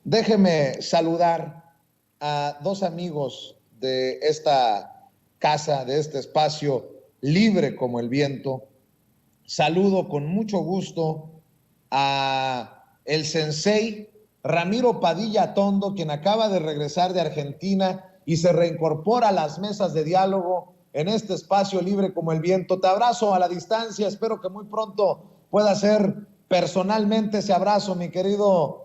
Déjeme saludar a dos amigos de esta casa, de este espacio libre como el viento. Saludo con mucho gusto a el sensei Ramiro Padilla Tondo, quien acaba de regresar de Argentina y se reincorpora a las mesas de diálogo en este espacio libre como el viento. Te abrazo a la distancia, espero que muy pronto pueda ser personalmente ese abrazo, mi querido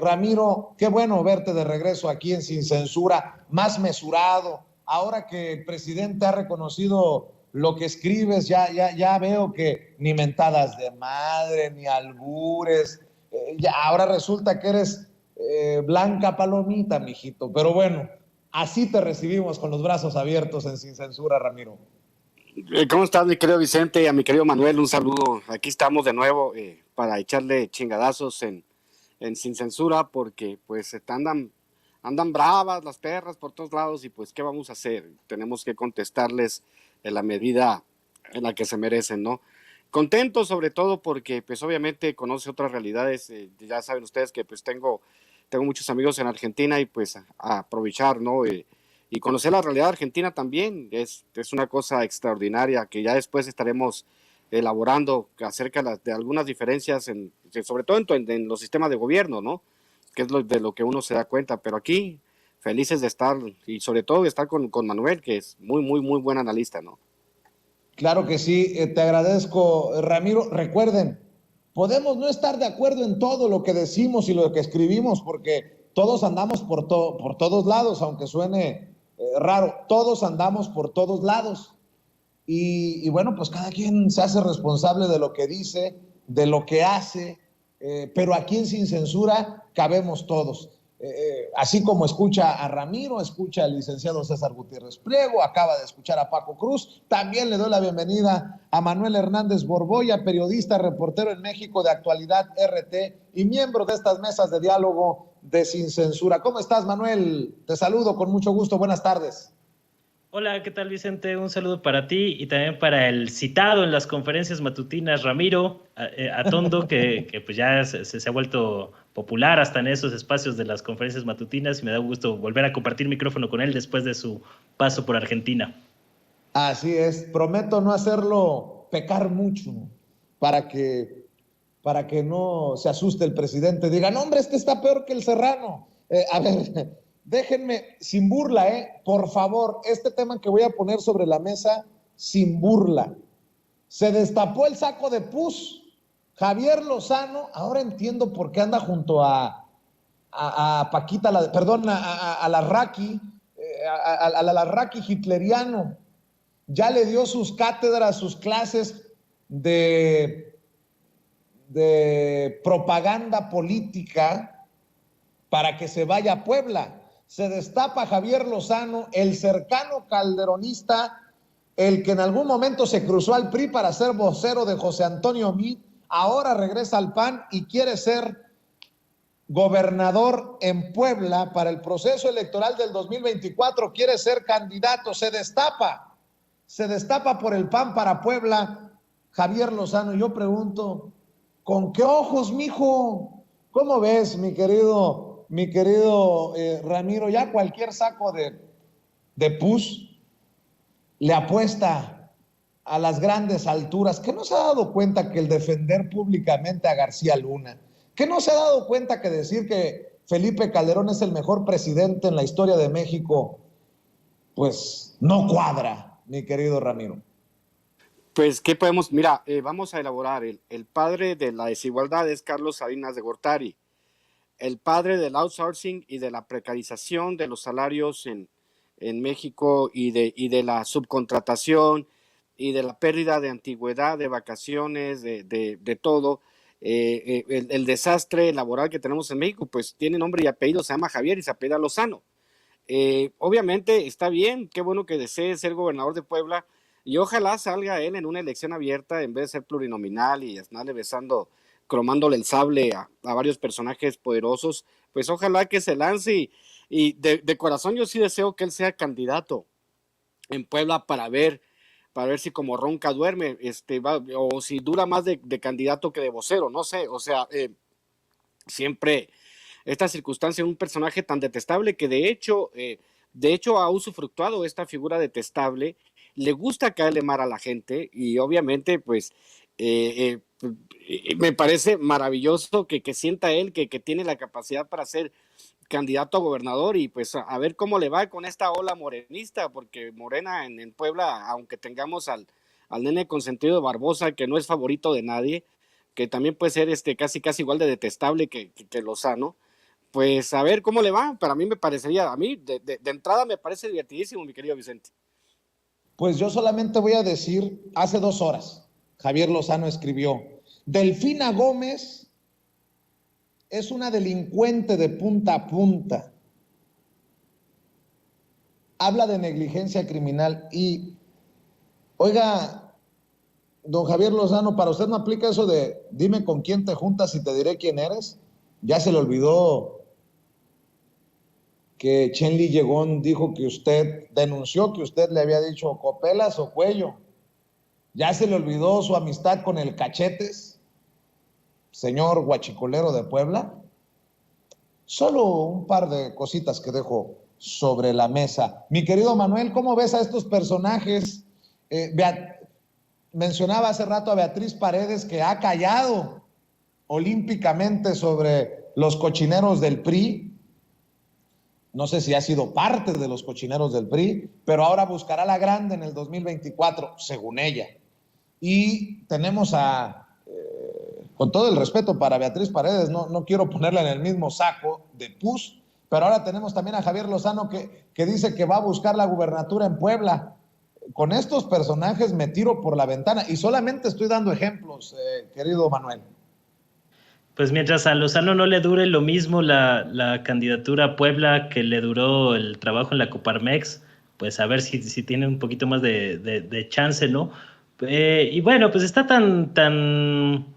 Ramiro. Qué bueno verte de regreso aquí en Sin Censura, más mesurado. Ahora que el presidente ha reconocido lo que escribes, ya veo que ni mentadas de madre, ni albures, ya ahora resulta que eres blanca palomita, mijito. Pero bueno, así te recibimos con los brazos abiertos en Sin Censura, Ramiro. ¿Cómo estás, mi querido Vicente? Y a mi querido Manuel, un saludo. Aquí estamos de nuevo para echarle chingadazos en Sin Censura, porque pues andan bravas las perras por todos lados y pues ¿qué vamos a hacer? Tenemos que contestarles en la medida en la que se merecen, ¿no? Contento sobre todo porque pues obviamente conoce otras realidades. Ya saben ustedes que pues tengo muchos amigos en Argentina y pues a aprovechar, ¿no? Y conocer la realidad argentina también es una cosa extraordinaria que ya después estaremos elaborando acerca de algunas diferencias, sobre todo en los sistemas de gobierno, ¿no? Que es de lo que uno se da cuenta. Pero aquí, felices de estar y sobre todo de estar con Manuel, que es muy, muy, muy buen analista, ¿no? Claro que sí, te agradezco, Ramiro. Recuerden, podemos no estar de acuerdo en todo lo que decimos y lo que escribimos, porque todos andamos por todos lados, aunque suene raro, todos andamos por todos lados. Y bueno, pues cada quien se hace responsable de lo que dice, de lo que hace, pero aquí en Sin Censura cabemos todos. Así como escucha a Ramiro, escucha al licenciado César Gutiérrez Priego, acaba de escuchar a Paco Cruz, también le doy la bienvenida a Manuel Hernández Borboya, periodista, reportero en México de Actualidad RT y miembro de estas mesas de diálogo de Sin Censura. ¿Cómo estás, Manuel? Te saludo con mucho gusto, buenas tardes. Hola, ¿qué tal, Vicente? Un saludo para ti y también para el citado en las conferencias matutinas Ramiro Atondo, que pues ya se ha vuelto popular hasta en esos espacios de las conferencias matutinas y me da gusto volver a compartir micrófono con él después de su paso por Argentina. Así es, prometo no hacerlo pecar mucho para que, para que no se asuste el presidente. Diga, no, hombre, este está peor que el Serrano. A ver, déjenme, sin burla, por favor, este tema que voy a poner sobre la mesa, sin burla. Se destapó el saco de pus. Javier Lozano, ahora entiendo por qué anda junto a Paquita, perdón, a la Raki, a la Raki hitleriano. Ya le dio sus cátedras, sus clases de propaganda política para que se vaya a Puebla. Se destapa Javier Lozano, el cercano calderonista, el que en algún momento se cruzó al PRI para ser vocero de José Antonio Meade, ahora regresa al PAN y quiere ser gobernador en Puebla para el proceso electoral del 2024, quiere ser candidato, se destapa por el PAN para Puebla, Javier Lozano. Yo pregunto, ¿con qué ojos, mijo? ¿Cómo ves, mi querido Ramiro? Ya cualquier saco de pus le apuesta a las grandes alturas, que no se ha dado cuenta que el defender públicamente a García Luna, que no se ha dado cuenta que decir que Felipe Calderón es el mejor presidente en la historia de México, pues no cuadra, mi querido Ramiro. Pues, ¿qué podemos? Mira, vamos a elaborar. El padre de la desigualdad es Carlos Salinas de Gortari. El padre del outsourcing y de la precarización de los salarios en México y de la subcontratación y de la pérdida de antigüedad, de vacaciones, de todo. El desastre laboral que tenemos en México, pues tiene nombre y apellido, se llama Javier y se apellida Lozano. Obviamente está bien, qué bueno que desee ser gobernador de Puebla y ojalá salga él en una elección abierta en vez de ser plurinominal y andarle besando, cromándole el sable a varios personajes poderosos. Pues ojalá que se lance y de corazón yo sí deseo que él sea candidato en Puebla para ver si como ronca duerme, o si dura más de candidato que de vocero, no sé, o sea, siempre esta circunstancia en un personaje tan detestable que de hecho ha usufructuado esta figura detestable, le gusta caerle mal a la gente y obviamente pues me parece maravilloso que sienta él que tiene la capacidad para ser candidato a gobernador y pues a ver cómo le va con esta ola morenista, porque Morena en Puebla, aunque tengamos al nene consentido de Barbosa, que no es favorito de nadie, que también puede ser casi igual de detestable que Lozano, pues a ver cómo le va. Para mí me parecería, a mí de entrada me parece divertidísimo, mi querido Vicente. Pues yo solamente voy a decir, hace 2 horas, Javier Lozano escribió, Delfina Gómez es una delincuente de punta a punta. Habla de negligencia criminal y, oiga, don Javier Lozano, ¿para usted no aplica eso de dime con quién te juntas y te diré quién eres? Ya se le olvidó que Chenly Llegón dijo que usted denunció que usted le había dicho copelas o cuello. Ya se le olvidó su amistad con el Cachetes, señor guachicolero de Puebla. Solo un par de cositas que dejo sobre la mesa. Mi querido Manuel, ¿cómo ves a estos personajes? Mencionaba hace rato a Beatriz Paredes, que ha callado olímpicamente sobre los cochineros del PRI. No sé si ha sido parte de los cochineros del PRI, pero ahora buscará la grande en el 2024, según ella. Y tenemos con todo el respeto para Beatriz Paredes, no quiero ponerla en el mismo saco de pus, pero ahora tenemos también a Javier Lozano que dice que va a buscar la gubernatura en Puebla. Con estos personajes me tiro por la ventana y solamente estoy dando ejemplos, querido Manuel. Pues mientras a Lozano no le dure lo mismo la candidatura a Puebla que le duró el trabajo en la Coparmex, pues a ver si tiene un poquito más de chance, ¿no? Y bueno, pues está tan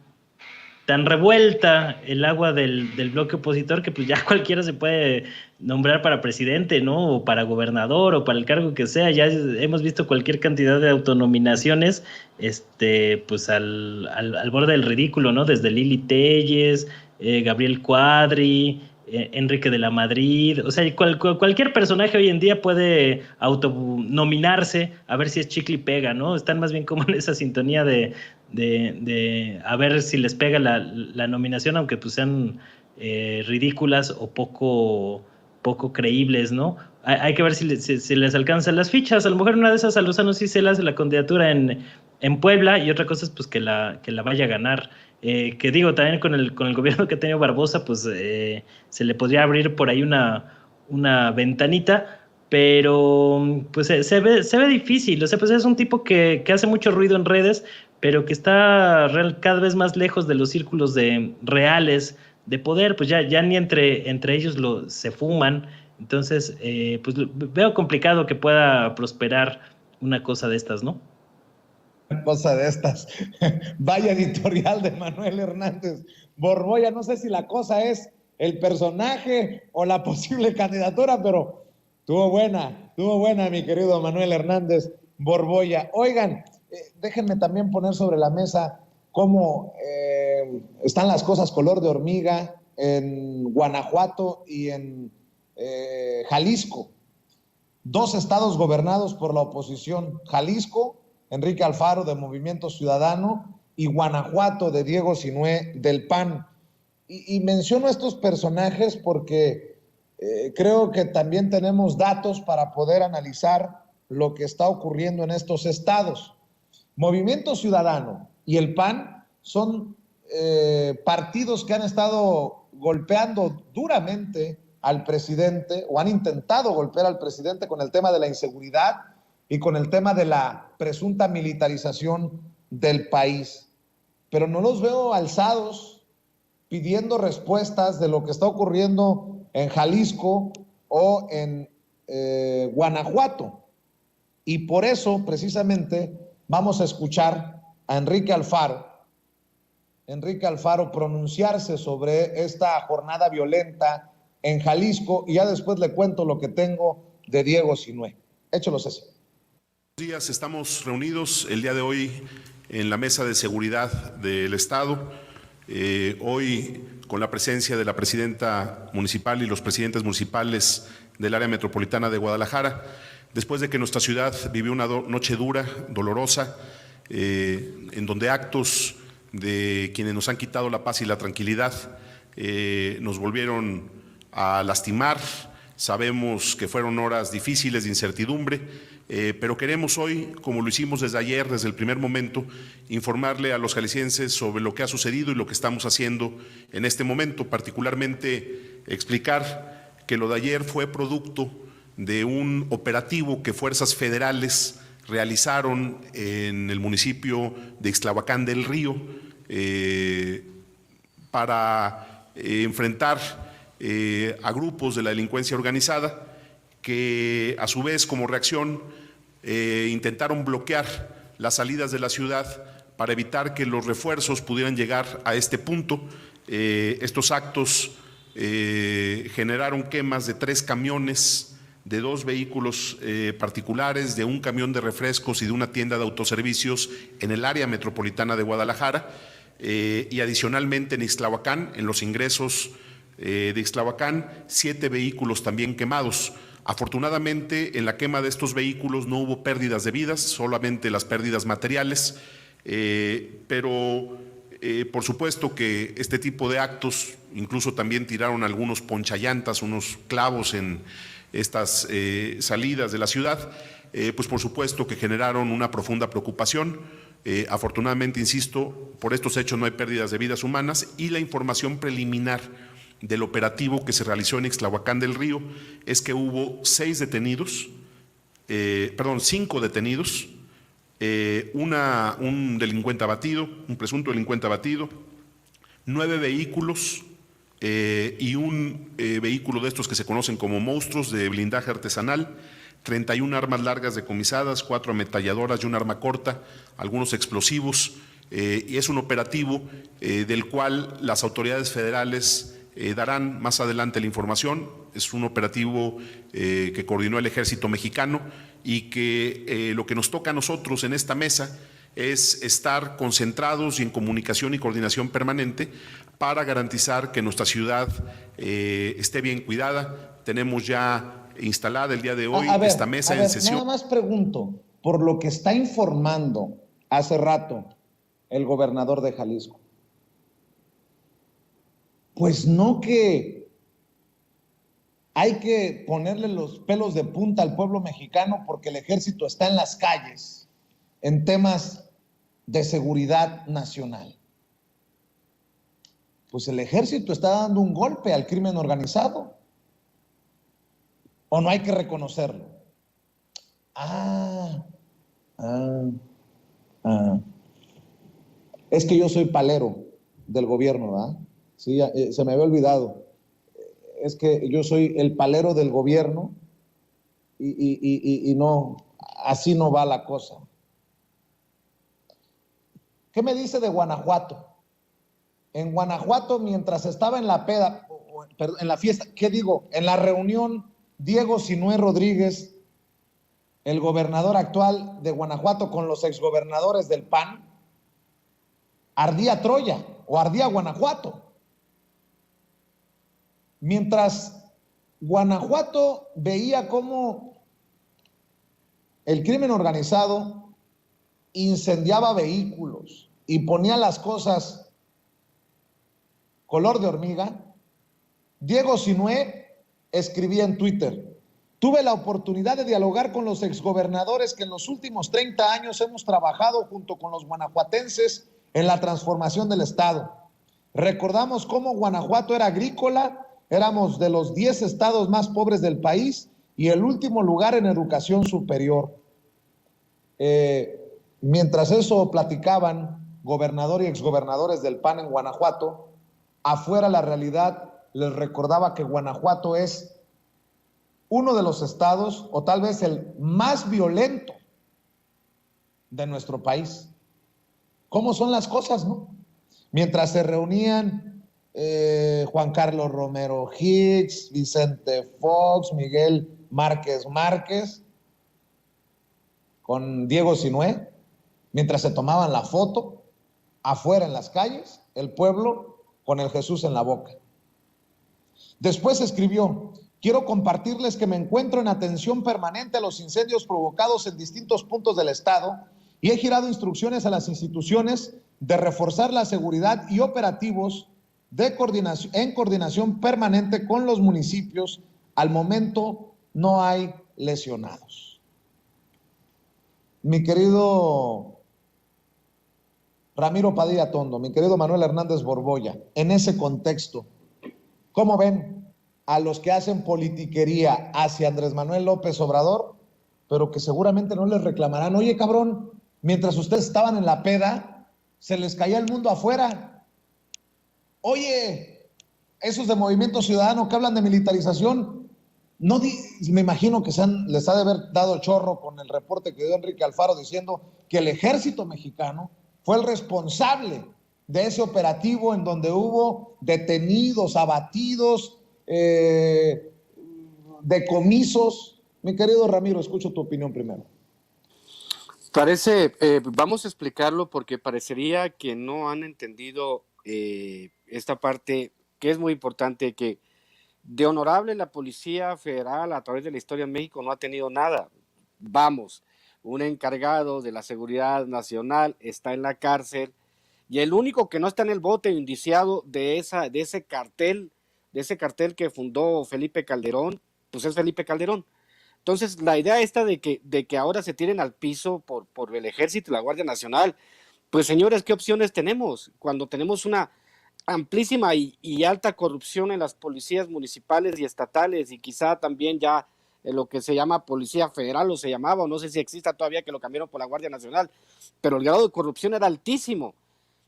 revuelta el agua del bloque opositor que pues ya cualquiera se puede nombrar para presidente, ¿no? O para gobernador o para el cargo que sea. Ya hemos visto cualquier cantidad de autonominaciones pues al borde del ridículo, ¿no? Desde Lili Telles, Gabriel Cuadri, Enrique de la Madrid, o sea, cualquier personaje hoy en día puede autonominarse a ver si es chicle y pega, ¿no? Están más bien como en esa sintonía de a ver si les pega la nominación, aunque pues sean ridículas o poco creíbles, ¿no? Hay que ver si les alcanzan las fichas. A lo mejor una de esas a Lozano sí se le hace la candidatura en Puebla y otra cosa es pues que la vaya a ganar. Que digo, también con el gobierno que ha tenido Barbosa, pues se le podría abrir por ahí una ventanita, pero pues se ve difícil. O sea, pues es un tipo que hace mucho ruido en redes, pero que está cada vez más lejos de los círculos reales de poder, pues ya ni entre ellos se fuman. Entonces, pues veo complicado que pueda prosperar una cosa de estas, ¿no? Cosa de estas. Vaya editorial de Manuel Hernández Borboya. No sé si la cosa es el personaje o la posible candidatura, pero tuvo buena, mi querido Manuel Hernández Borboya. Oigan, déjenme también poner sobre la mesa cómo están las cosas color de hormiga en Guanajuato y en Jalisco. 2 estados gobernados por la oposición. Jalisco, Enrique Alfaro de Movimiento Ciudadano, y Guanajuato de Diego Sinué del PAN. Y menciono estos personajes porque creo que también tenemos datos para poder analizar lo que está ocurriendo en estos estados. Movimiento Ciudadano y el PAN son partidos que han estado golpeando duramente al presidente o han intentado golpear al presidente con el tema de la inseguridad y con el tema de la presunta militarización del país. Pero no los veo alzados pidiendo respuestas de lo que está ocurriendo en Jalisco o en Guanajuato. Y por eso, precisamente, vamos a escuchar a Enrique Alfaro pronunciarse sobre esta jornada violenta en Jalisco y ya después le cuento lo que tengo de Diego Sinué. Échalo, César. Buenos días, estamos reunidos el día de hoy en la Mesa de Seguridad del Estado. Hoy con la presencia de la presidenta municipal y los presidentes municipales del área metropolitana de Guadalajara, después de que nuestra ciudad vivió una noche dura, dolorosa, en donde actos de quienes nos han quitado la paz y la tranquilidad nos volvieron a lastimar. Sabemos que fueron horas difíciles de incertidumbre, pero queremos hoy, como lo hicimos desde ayer, desde el primer momento, informarle a los jaliscienses sobre lo que ha sucedido y lo que estamos haciendo en este momento, particularmente explicar que lo de ayer fue producto de un operativo que fuerzas federales realizaron en el municipio de Ixtlahuacán del Río para enfrentar a grupos de la delincuencia organizada que a su vez como reacción intentaron bloquear las salidas de la ciudad para evitar que los refuerzos pudieran llegar a este punto. Estos actos generaron quemas de 3 camiones, de 2 vehículos particulares, de un camión de refrescos y de una tienda de autoservicios en el área metropolitana de Guadalajara y adicionalmente en Ixtlahuacán, en los ingresos de Ixtlahuacán, 7 vehículos también quemados. Afortunadamente, en la quema de estos vehículos no hubo pérdidas de vidas, solamente las pérdidas materiales, pero por supuesto que este tipo de actos, incluso también tiraron algunos ponchallantas, unos clavos en estas salidas de la ciudad, pues por supuesto que generaron una profunda preocupación. Afortunadamente, insisto, por estos hechos no hay pérdidas de vidas humanas y la información preliminar del operativo que se realizó en Ixtlahuacán del Río es que hubo 5 detenidos, un delincuente abatido, un presunto delincuente abatido, 9 vehículos y un vehículo de estos que se conocen como monstruos de blindaje artesanal, 31 armas largas decomisadas, 4 ametralladoras y un arma corta, algunos explosivos, y es un operativo del cual las autoridades federales darán más adelante la información. Es un operativo que coordinó el Ejército Mexicano y que lo que nos toca a nosotros en esta mesa es estar concentrados y en comunicación y coordinación permanente para garantizar que nuestra ciudad esté bien cuidada. Tenemos ya instalada el día de hoy esta mesa en sesión. Nada más pregunto, por lo que está informando hace rato el gobernador de Jalisco, pues no que hay que ponerle los pelos de punta al pueblo mexicano porque el ejército está en las calles en temas de seguridad nacional. Pues el ejército está dando un golpe al crimen organizado. ¿O no hay que reconocerlo? Es que yo soy palero del gobierno, ¿verdad? Sí, se me había olvidado. Es que yo soy el palero del gobierno y no, así no va la cosa. ¿Qué me dice de Guanajuato? En Guanajuato, mientras estaba en la peda, en la fiesta, ¿qué digo? En la reunión, Diego Sinué Rodríguez, el gobernador actual de Guanajuato, con los exgobernadores del PAN, ardía Troya o ardía Guanajuato. Mientras Guanajuato veía cómo el crimen organizado incendiaba vehículos y ponía las cosas color de hormiga, Diego Sinué escribía en Twitter: tuve la oportunidad de dialogar con los exgobernadores que en los últimos 30 años hemos trabajado junto con los guanajuatenses en la transformación del Estado. Recordamos cómo Guanajuato era agrícola, éramos de los 10 estados más pobres del país y el último lugar en educación superior. Mientras eso platicaban gobernador y exgobernadores del PAN en Guanajuato, afuera la realidad les recordaba que Guanajuato es uno de los estados, o tal vez el más violento de nuestro país. ¿Cómo son las cosas, no? Mientras se reunían Juan Carlos Romero Hicks, Vicente Fox, Miguel Márquez con Diego Sinué, mientras se tomaban la foto afuera en las calles, el pueblo con el Jesús en la boca. Después escribió: quiero compartirles que me encuentro en atención permanente a los incendios provocados en distintos puntos del estado y he girado instrucciones a las instituciones de reforzar la seguridad y operativos en coordinación permanente con los municipios. Al momento no hay lesionados. Mi querido Ramiro Padilla Tondo, mi querido Manuel Hernández Borbolla, en ese contexto, ¿cómo ven a los que hacen politiquería hacia Andrés Manuel López Obrador, pero que seguramente no les reclamarán: oye, cabrón, mientras ustedes estaban en la peda, se les caía el mundo afuera? Oye, esos de Movimiento Ciudadano que hablan de militarización, me imagino que les ha de haber dado chorro con el reporte que dio Enrique Alfaro diciendo que el ejército mexicano fue el responsable de ese operativo en donde hubo detenidos, abatidos, decomisos. Mi querido Ramiro, escucho tu opinión primero. Vamos a explicarlo porque parecería que no han entendido esta parte que es muy importante, que de honorable la Policía Federal a través de la historia en México no ha tenido nada. Vamos, un encargado de la seguridad nacional está en la cárcel y el único que no está en el bote indiciado de ese cartel que fundó Felipe Calderón, pues es Felipe Calderón. Entonces, la idea esta de que ahora se tiren al piso por el Ejército y la Guardia Nacional, pues señores, ¿qué opciones tenemos? Cuando tenemos una amplísima y alta corrupción en las policías municipales y estatales, y quizá también ya en lo que se llama Policía Federal, o se llamaba, o no sé si exista todavía, que lo cambiaron por la Guardia Nacional, pero el grado de corrupción era altísimo.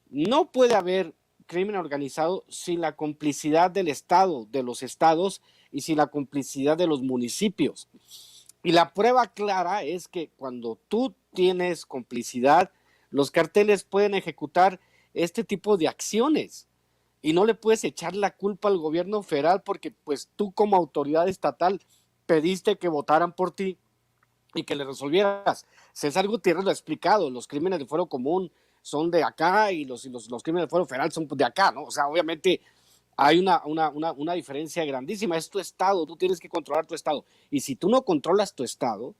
No puede haber crimen organizado sin la complicidad del Estado, de los estados, y sin la complicidad de los municipios. Y la prueba clara es que cuando tú tienes complicidad, los carteles pueden ejecutar este tipo de acciones y no le puedes echar la culpa al gobierno federal porque pues tú como autoridad estatal pediste que votaran por ti y que le resolvieras. César Gutiérrez lo ha explicado, los crímenes de fuero común son de acá y los crímenes de fuero federal son de acá, ¿no? O sea, obviamente hay una diferencia grandísima. Es tu estado, tú tienes que controlar tu estado. Y si tú no controlas tu estado,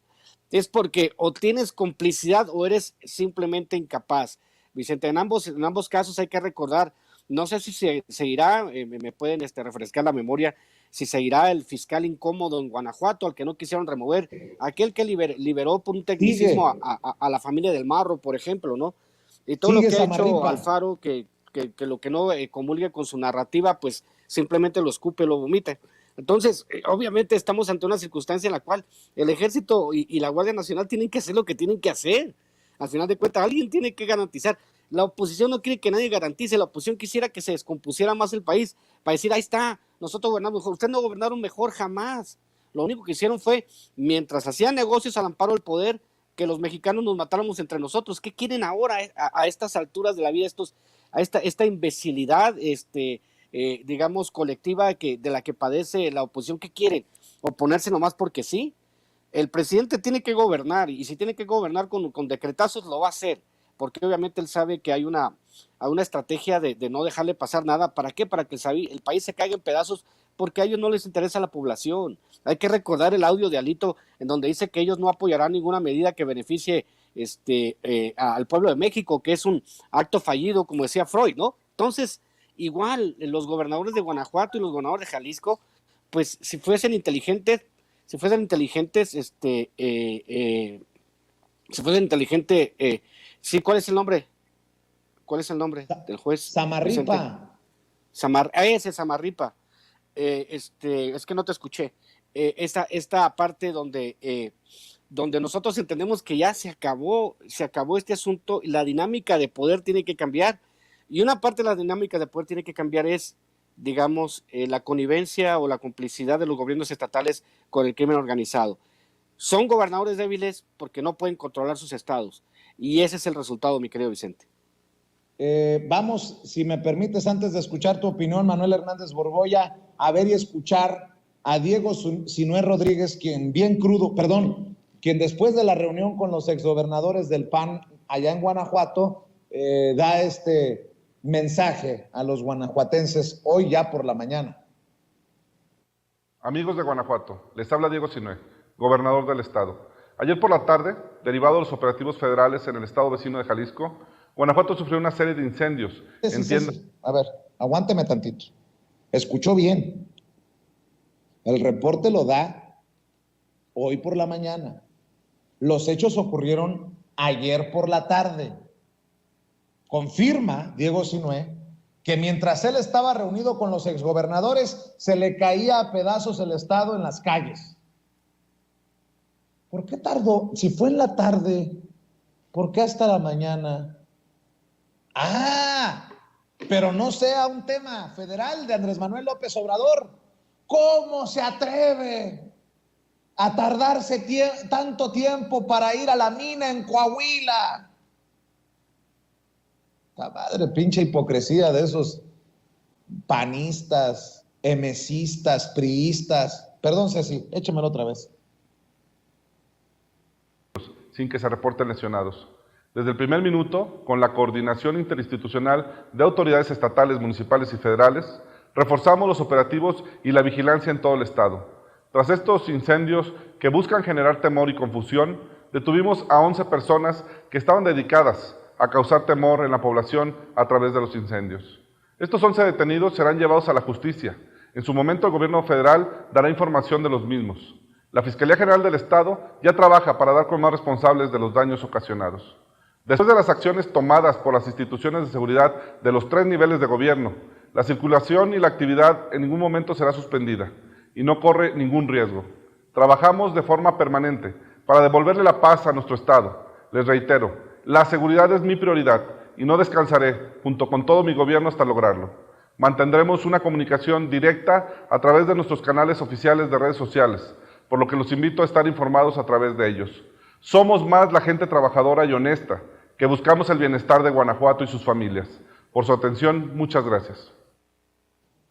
es porque o tienes complicidad o eres simplemente incapaz. Vicente, en ambos casos hay que recordar, no sé si se seguirá, me pueden refrescar la memoria, si seguirá el fiscal incómodo en Guanajuato, al que no quisieron remover, aquel que liberó por un tecnicismo a la familia del Marro, por ejemplo, ¿no? Y todo lo que ha hecho Alfaro, que lo que no comulgue con su narrativa, pues simplemente lo escupe, lo vomita. Entonces, obviamente estamos ante una circunstancia en la cual el Ejército y la Guardia Nacional tienen que hacer lo que tienen que hacer. Al final de cuentas, alguien tiene que garantizar. La oposición no quiere que nadie garantice, la oposición quisiera que se descompusiera más el país, para decir, ahí está, nosotros gobernamos mejor. Ustedes no gobernaron mejor jamás. Lo único que hicieron fue, mientras hacían negocios al amparo del poder, que los mexicanos nos matáramos entre nosotros. ¿Qué quieren ahora a estas alturas de la vida, a esta imbecilidad, digamos, colectiva de la que padece la oposición? ¿Qué quieren? ¿Oponerse nomás porque sí? El presidente tiene que gobernar, y si tiene que gobernar con decretazos, lo va a hacer, porque obviamente él sabe que hay una estrategia de no dejarle pasar nada. ¿Para qué? Para que el país se caiga en pedazos, porque a ellos no les interesa la población. Hay que recordar el audio de Alito, en donde dice que ellos no apoyarán ninguna medida que beneficie al pueblo de México, que es un acto fallido, como decía Freud, ¿no? Entonces, igual, los gobernadores de Guanajuato y los gobernadores de Jalisco, pues si fuesen inteligentes, sí, ¿cuál es el nombre? ¿Cuál es el nombre del juez? Samarripa. Ese Samarripa. Es que no te escuché. Esta parte donde nosotros entendemos que ya se acabó este asunto y la dinámica de poder tiene que cambiar. Y una parte de la dinámica de poder tiene que cambiar es, digamos, la connivencia o la complicidad de los gobiernos estatales con el crimen organizado. Son gobernadores débiles porque no pueden controlar sus estados. Y ese es el resultado, mi querido Vicente. Vamos, si me permites, antes de escuchar tu opinión, Manuel Hernández Borbolla, a ver y escuchar a Diego Sinué Rodríguez, quien después de la reunión con los exgobernadores del PAN allá en Guanajuato, da mensaje a los guanajuatenses hoy ya por la mañana? Amigos de Guanajuato, les habla Diego Sinué, gobernador del estado. Ayer por la tarde, derivado de los operativos federales en el estado vecino de Jalisco, Guanajuato sufrió una serie de incendios. Sí. A ver, aguánteme tantito. Escuchó bien. El reporte lo da hoy por la mañana. Los hechos ocurrieron ayer por la tarde. Confirma Diego Sinué que mientras él estaba reunido con los exgobernadores, se le caía a pedazos el estado en las calles. ¿Por qué tardó? Si fue en la tarde, ¿por qué hasta la mañana? Pero no sea un tema federal de Andrés Manuel López Obrador. ¿Cómo se atreve a tardarse tanto tiempo para ir a la mina en Coahuila? La madre, pinche hipocresía de esos panistas, emesistas, priistas. Perdón, Ceci, échamelo otra vez. Sin que se reporten lesionados. Desde el primer minuto, con la coordinación interinstitucional de autoridades estatales, municipales y federales, reforzamos los operativos y la vigilancia en todo el estado. Tras estos incendios que buscan generar temor y confusión, detuvimos a 11 personas que estaban dedicadas a causar temor en la población a través de los incendios. Estos 11 detenidos serán llevados a la justicia. En su momento, el gobierno federal dará información de los mismos. La Fiscalía General del Estado ya trabaja para dar con más responsables de los daños ocasionados. Después de las acciones tomadas por las instituciones de seguridad de los 3 niveles de gobierno, la circulación y la actividad en ningún momento será suspendida y no corre ningún riesgo. Trabajamos de forma permanente para devolverle la paz a nuestro Estado. Les reitero, la seguridad es mi prioridad y no descansaré junto con todo mi gobierno hasta lograrlo. Mantendremos una comunicación directa a través de nuestros canales oficiales de redes sociales, por lo que los invito a estar informados a través de ellos. Somos más la gente trabajadora y honesta, que buscamos el bienestar de Guanajuato y sus familias. Por su atención, muchas gracias.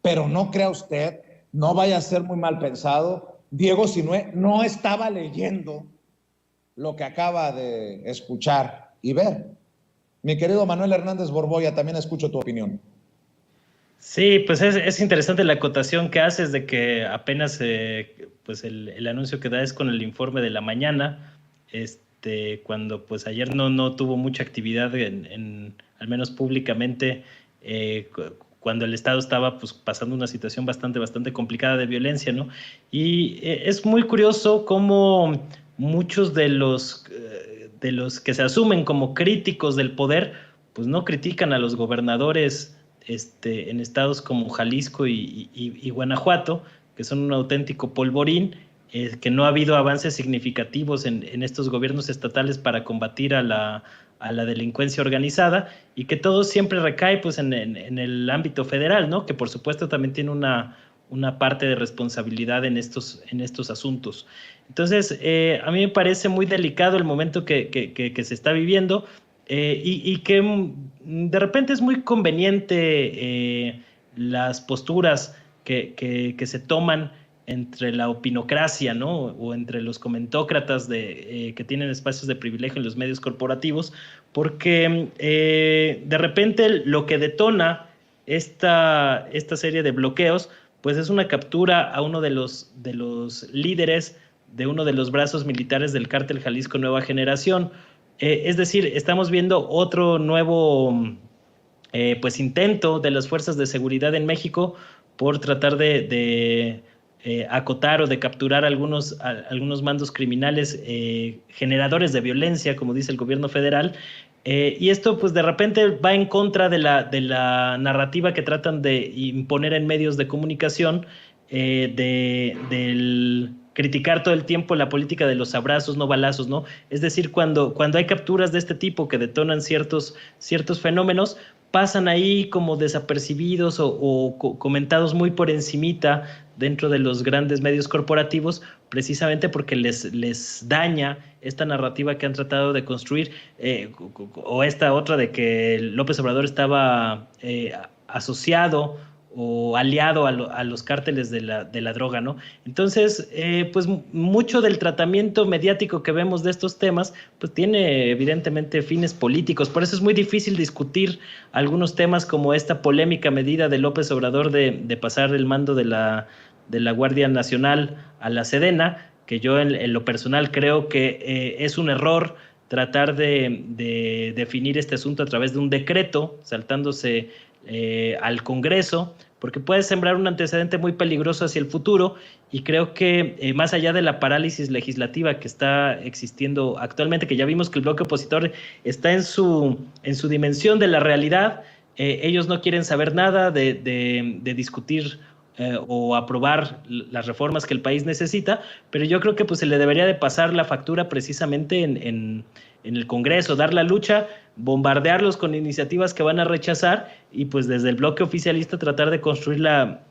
Pero no crea usted, no vaya a ser muy mal pensado, Diego Sinué no estaba leyendo lo que acaba de escuchar y ver. Mi querido Manuel Hernández Borboya, también escucho tu opinión. Sí, pues es interesante la acotación que haces de que apenas pues el anuncio que da es con el informe de la mañana, cuando pues ayer no tuvo mucha actividad al menos públicamente, cuando el Estado estaba pues pasando una situación bastante complicada de violencia, ¿no? Y es muy curioso cómo muchos de los que se asumen como críticos del poder, pues no critican a los gobernadores en estados como Jalisco y Guanajuato, que son un auténtico polvorín, que no ha habido avances significativos en estos gobiernos estatales para combatir a la delincuencia organizada, y que todo siempre recae pues en el ámbito federal, ¿no? Que por supuesto también tiene una parte de responsabilidad en estos asuntos. Entonces, a mí me parece muy delicado el momento que se está viviendo, y que de repente es muy conveniente las posturas que se toman entre la opinocracia, ¿no? O entre los comentócratas que tienen espacios de privilegio en los medios corporativos, porque de repente lo que detona esta serie de bloqueos, pues es una captura a uno de los líderes de uno de los brazos militares del cártel Jalisco Nueva Generación. Es decir, estamos viendo otro nuevo pues intento de las fuerzas de seguridad en México por tratar de acotar o de capturar algunos mandos criminales generadores de violencia, como dice el gobierno federal, y esto pues de repente va en contra de la narrativa que tratan de imponer en medios de comunicación, del criticar todo el tiempo la política de los abrazos, no balazos, ¿no? Es decir, cuando hay capturas de este tipo que detonan ciertos fenómenos, pasan ahí como desapercibidos o comentados muy por encimita dentro de los grandes medios corporativos, precisamente porque les daña esta narrativa que han tratado de construir, o esta otra de que López Obrador estaba asociado o aliado a los cárteles de la droga, ¿no? Entonces, pues mucho del tratamiento mediático que vemos de estos temas, pues tiene evidentemente fines políticos. Por eso es muy difícil discutir algunos temas como esta polémica medida de López Obrador de pasar el mando de la Guardia Nacional a la Sedena, que yo en lo personal creo que es un error tratar de definir este asunto a través de un decreto, saltándose al Congreso, porque puede sembrar un antecedente muy peligroso hacia el futuro, y creo que más allá de la parálisis legislativa que está existiendo actualmente, que ya vimos que el bloque opositor está en su dimensión de la realidad, ellos no quieren saber nada de discutir o aprobar las reformas que el país necesita, pero yo creo que pues se le debería de pasar la factura precisamente en el Congreso, dar la lucha, bombardearlos con iniciativas que van a rechazar, y pues desde el bloque oficialista tratar de construir la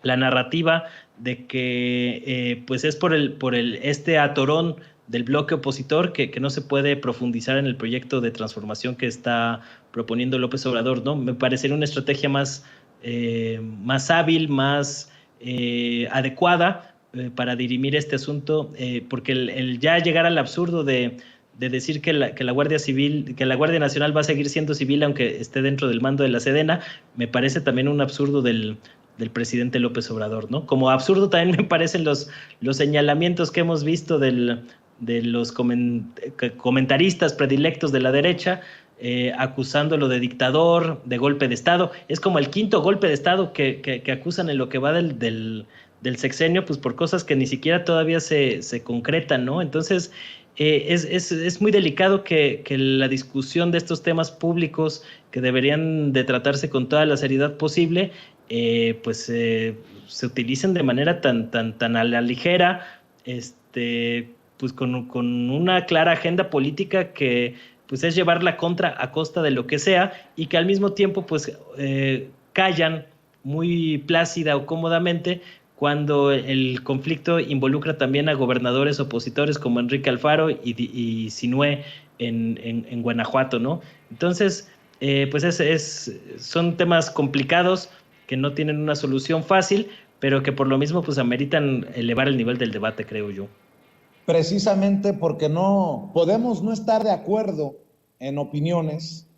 narrativa de que pues es por este atorón del bloque opositor que no se puede profundizar en el proyecto de transformación que está proponiendo López Obrador, ¿no? Me parecería una estrategia más hábil, más adecuada para dirimir este asunto, porque el ya llegar al absurdo de decir que la Guardia Civil, que la Guardia Nacional va a seguir siendo civil aunque esté dentro del mando de la Sedena, me parece también un absurdo del presidente López Obrador, ¿no? Como absurdo también me parecen los señalamientos que hemos visto de los comentaristas predilectos de la derecha, acusándolo de dictador, de golpe de Estado. Es como el quinto golpe de Estado que acusan en lo que va del sexenio, pues por cosas que ni siquiera todavía se concretan, ¿no? Entonces, es muy delicado que la discusión de estos temas públicos, que deberían de tratarse con toda la seriedad posible, pues se utilicen de manera tan a la ligera, pues con una clara agenda política que pues es llevar la contra a costa de lo que sea, y que al mismo tiempo pues callan muy plácida o cómodamente cuando el conflicto involucra también a gobernadores opositores como Enrique Alfaro y Sinué en Guanajuato, ¿no? Entonces, pues son temas complicados que no tienen una solución fácil, pero que por lo mismo pues ameritan elevar el nivel del debate, creo yo. Precisamente porque no podemos no estar de acuerdo en opiniones.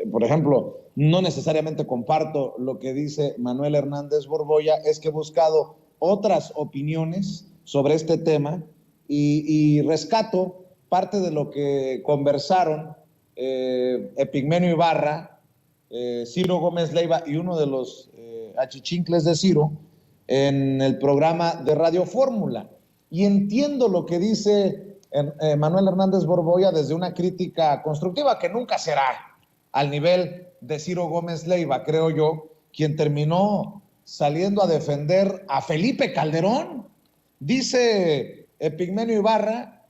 Por ejemplo, no necesariamente comparto lo que dice Manuel Hernández Borboya, es que he buscado otras opiniones sobre este tema y rescato parte de lo que conversaron Epigmenio Ibarra, Ciro Gómez Leiva y uno de los achichincles de Ciro en el programa de Radio Fórmula. Y entiendo lo que dice Manuel Hernández Borboya desde una crítica constructiva, que nunca será al nivel de Ciro Gómez Leiva, creo yo, quien terminó saliendo a defender a Felipe Calderón. Dice Epigmenio Ibarra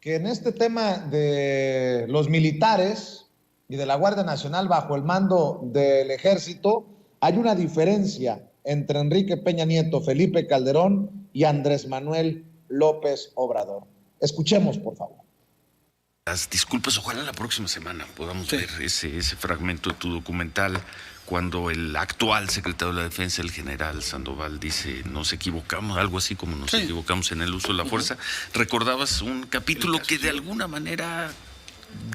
que en este tema de los militares y de la Guardia Nacional bajo el mando del Ejército hay una diferencia entre Enrique Peña Nieto, Felipe Calderón y Andrés Manuel López Obrador. Escuchemos, por favor. Las disculpas, ojalá la próxima semana podamos ver ese fragmento de tu documental, cuando el actual secretario de la Defensa, el general Sandoval, dice: nos equivocamos, algo así como nos equivocamos en el uso de la fuerza. Recordabas un capítulo que de alguna manera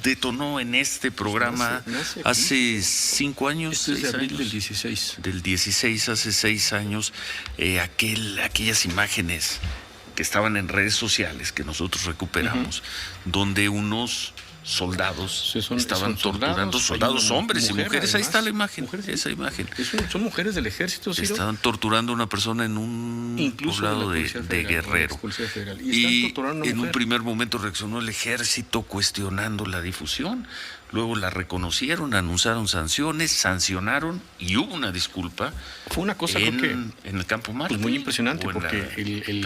detonó en este programa hace 5 años. Este es de abril del 16. Del 16, hace 6 años, aquellas imágenes que estaban en redes sociales que nosotros recuperamos, donde unos soldados estaban torturando, soldados hombres y mujeres. Ahí está la imagen, esa imagen. Son mujeres del ejército, Ciro. Estaban torturando a una persona en un poblado de Guerrero. Y en un primer momento reaccionó el ejército cuestionando la difusión. Luego la reconocieron, anunciaron sanciones, sancionaron y hubo una disculpa. Fue una cosa en el campo Marte. Pues muy impresionante, porque el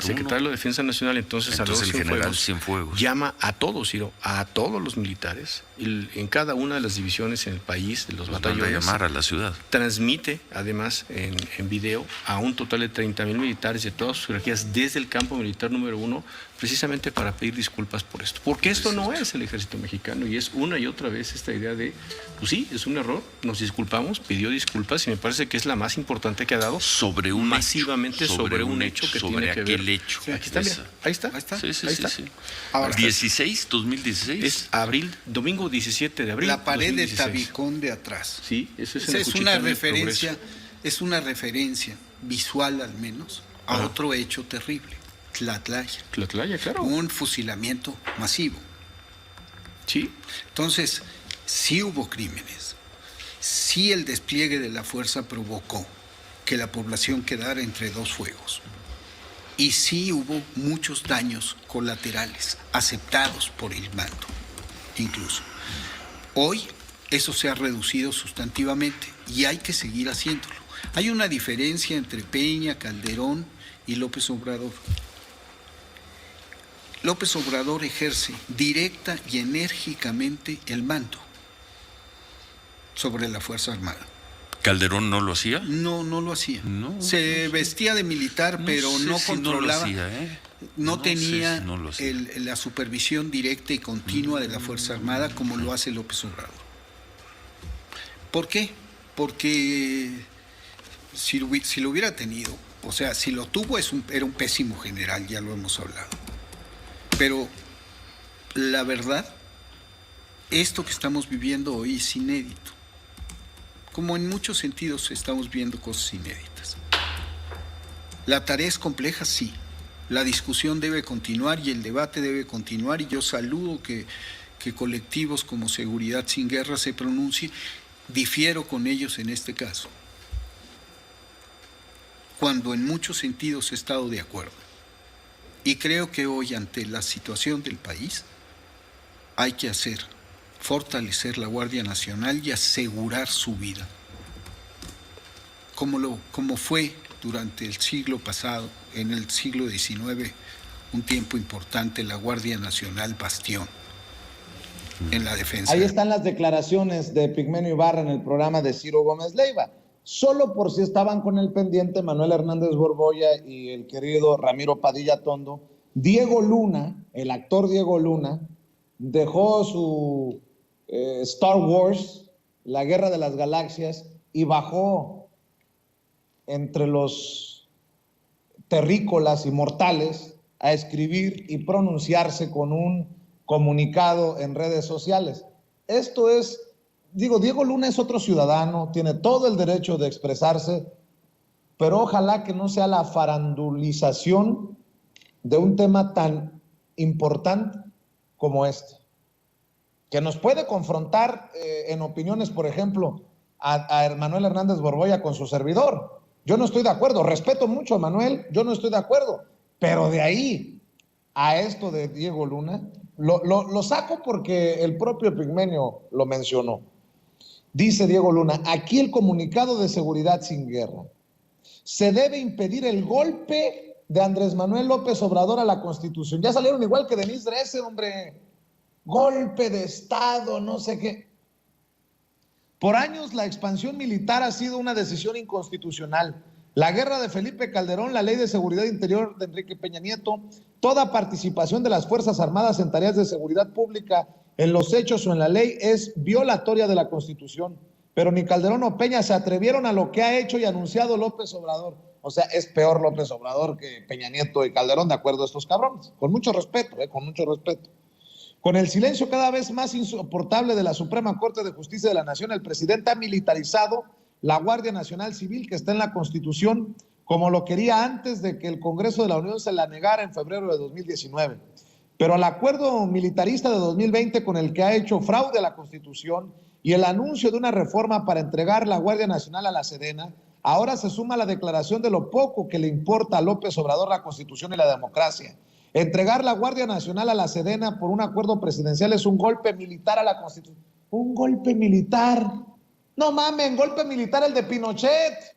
secretario de la Defensa Nacional, entonces el general Cienfuegos, llama a todos, Ciro, a todos los militares, en cada una de las divisiones en el país, de los batallones. A llamar a la ciudad. Transmite, además, en video, a un total de 30,000 militares de todas sus jerarquías desde el campo militar número 1, precisamente para pedir disculpas por esto. Porque esto no es el ejército mexicano, y es una y y otra vez esta idea de, pues sí, es un error, nos disculpamos, pidió disculpas y me parece que es la más importante que ha dado sobre un masivamente hecho, sobre un hecho que sobre tiene que ver. aquel hecho. Sí, aquí está, mira, ahí está. Sí, sí, ahí sí, está. sí. Ahora, 2016. Es domingo 17 de abril. la pared 2016. de Tabicón de atrás. Sí, eso es Esa en es Juchitán una del referencia, Progreso. es una referencia visual al menos a otro hecho terrible, Tlatlaya, Tlatlaya, claro. un fusilamiento masivo. Sí, Entonces, sí hubo crímenes, sí el despliegue de la fuerza provocó que la población quedara entre dos fuegos. Y sí hubo muchos daños colaterales aceptados por el mando, incluso. Hoy eso se ha reducido sustantivamente y hay que seguir haciéndolo. Hay una diferencia entre Peña, Calderón y López Obrador. López Obrador ejerce directa y enérgicamente el mando sobre la Fuerza Armada. ¿Calderón no lo hacía? No, no lo hacía. No, Se vestía de militar, pero sé no si controlaba, no lo hacía, ¿eh? no tenía sé si no lo hacía. la supervisión directa y continua de la Fuerza Armada como lo hace López Obrador. ¿Por qué? Porque si lo hubiera tenido, o sea, si lo tuvo era un pésimo general, ya lo hemos hablado. Pero la verdad, esto que estamos viviendo hoy es inédito. Como en muchos sentidos estamos viendo cosas inéditas. La tarea es compleja, sí. La discusión debe continuar y el debate debe continuar y yo saludo que colectivos como Seguridad Sin Guerra se pronuncien. Difiero con ellos en este caso, cuando en muchos sentidos he estado de acuerdo. Y creo que hoy, ante la situación del país, hay que fortalecer la Guardia Nacional y asegurar su vida. Como fue durante el siglo pasado, en el siglo XIX, un tiempo importante, la Guardia Nacional bastión en la defensa. Ahí están las declaraciones de Pigmenio Ibarra en el programa de Ciro Gómez Leiva. Solo por si estaban con el pendiente Manuel Hernández Borboya y el querido Ramiro Padilla Tondo, Diego Luna, el actor Diego Luna, dejó su Star Wars, la Guerra de las Galaxias, y bajó entre los terrícolas y mortales a escribir y pronunciarse con un comunicado en redes sociales. Esto es, Diego Luna es otro ciudadano, tiene todo el derecho de expresarse, pero ojalá que no sea la farandulización de un tema tan importante como este, que nos puede confrontar en opiniones, por ejemplo, a Manuel Hernández Borboya con su servidor. Yo no estoy de acuerdo, respeto mucho a Manuel, yo no estoy de acuerdo, pero de ahí a esto de Diego Luna, lo saco porque el propio Pigmenio lo mencionó. Dice Diego Luna, aquí el comunicado de Seguridad Sin Guerra. Se debe impedir el golpe de Andrés Manuel López Obrador a la Constitución. Ya salieron igual que Denise Dresser, hombre. Golpe de Estado, no sé qué. Por años la expansión militar ha sido una decisión inconstitucional. La guerra de Felipe Calderón, la ley de seguridad interior de Enrique Peña Nieto, toda participación de las Fuerzas Armadas en tareas de seguridad pública en los hechos o en la ley es violatoria de la Constitución. Pero ni Calderón o Peña se atrevieron a lo que ha hecho y anunciado López Obrador. O sea, es peor López Obrador que Peña Nieto y Calderón, de acuerdo a estos cabrones. Con mucho respeto, con mucho respeto. Con el silencio cada vez más insoportable de la Suprema Corte de Justicia de la Nación, el presidente ha militarizado la Guardia Nacional Civil que está en la Constitución, como lo quería antes de que el Congreso de la Unión se la negara en febrero de 2019. Pero al acuerdo militarista de 2020 con el que ha hecho fraude a la Constitución y el anuncio de una reforma para entregar la Guardia Nacional a la Sedena, ahora se suma la declaración de lo poco que le importa a López Obrador la Constitución y la democracia. Entregar la Guardia Nacional a la Sedena por un acuerdo presidencial es un golpe militar a la Constitución. Un golpe militar. No mamen, golpe militar el de Pinochet.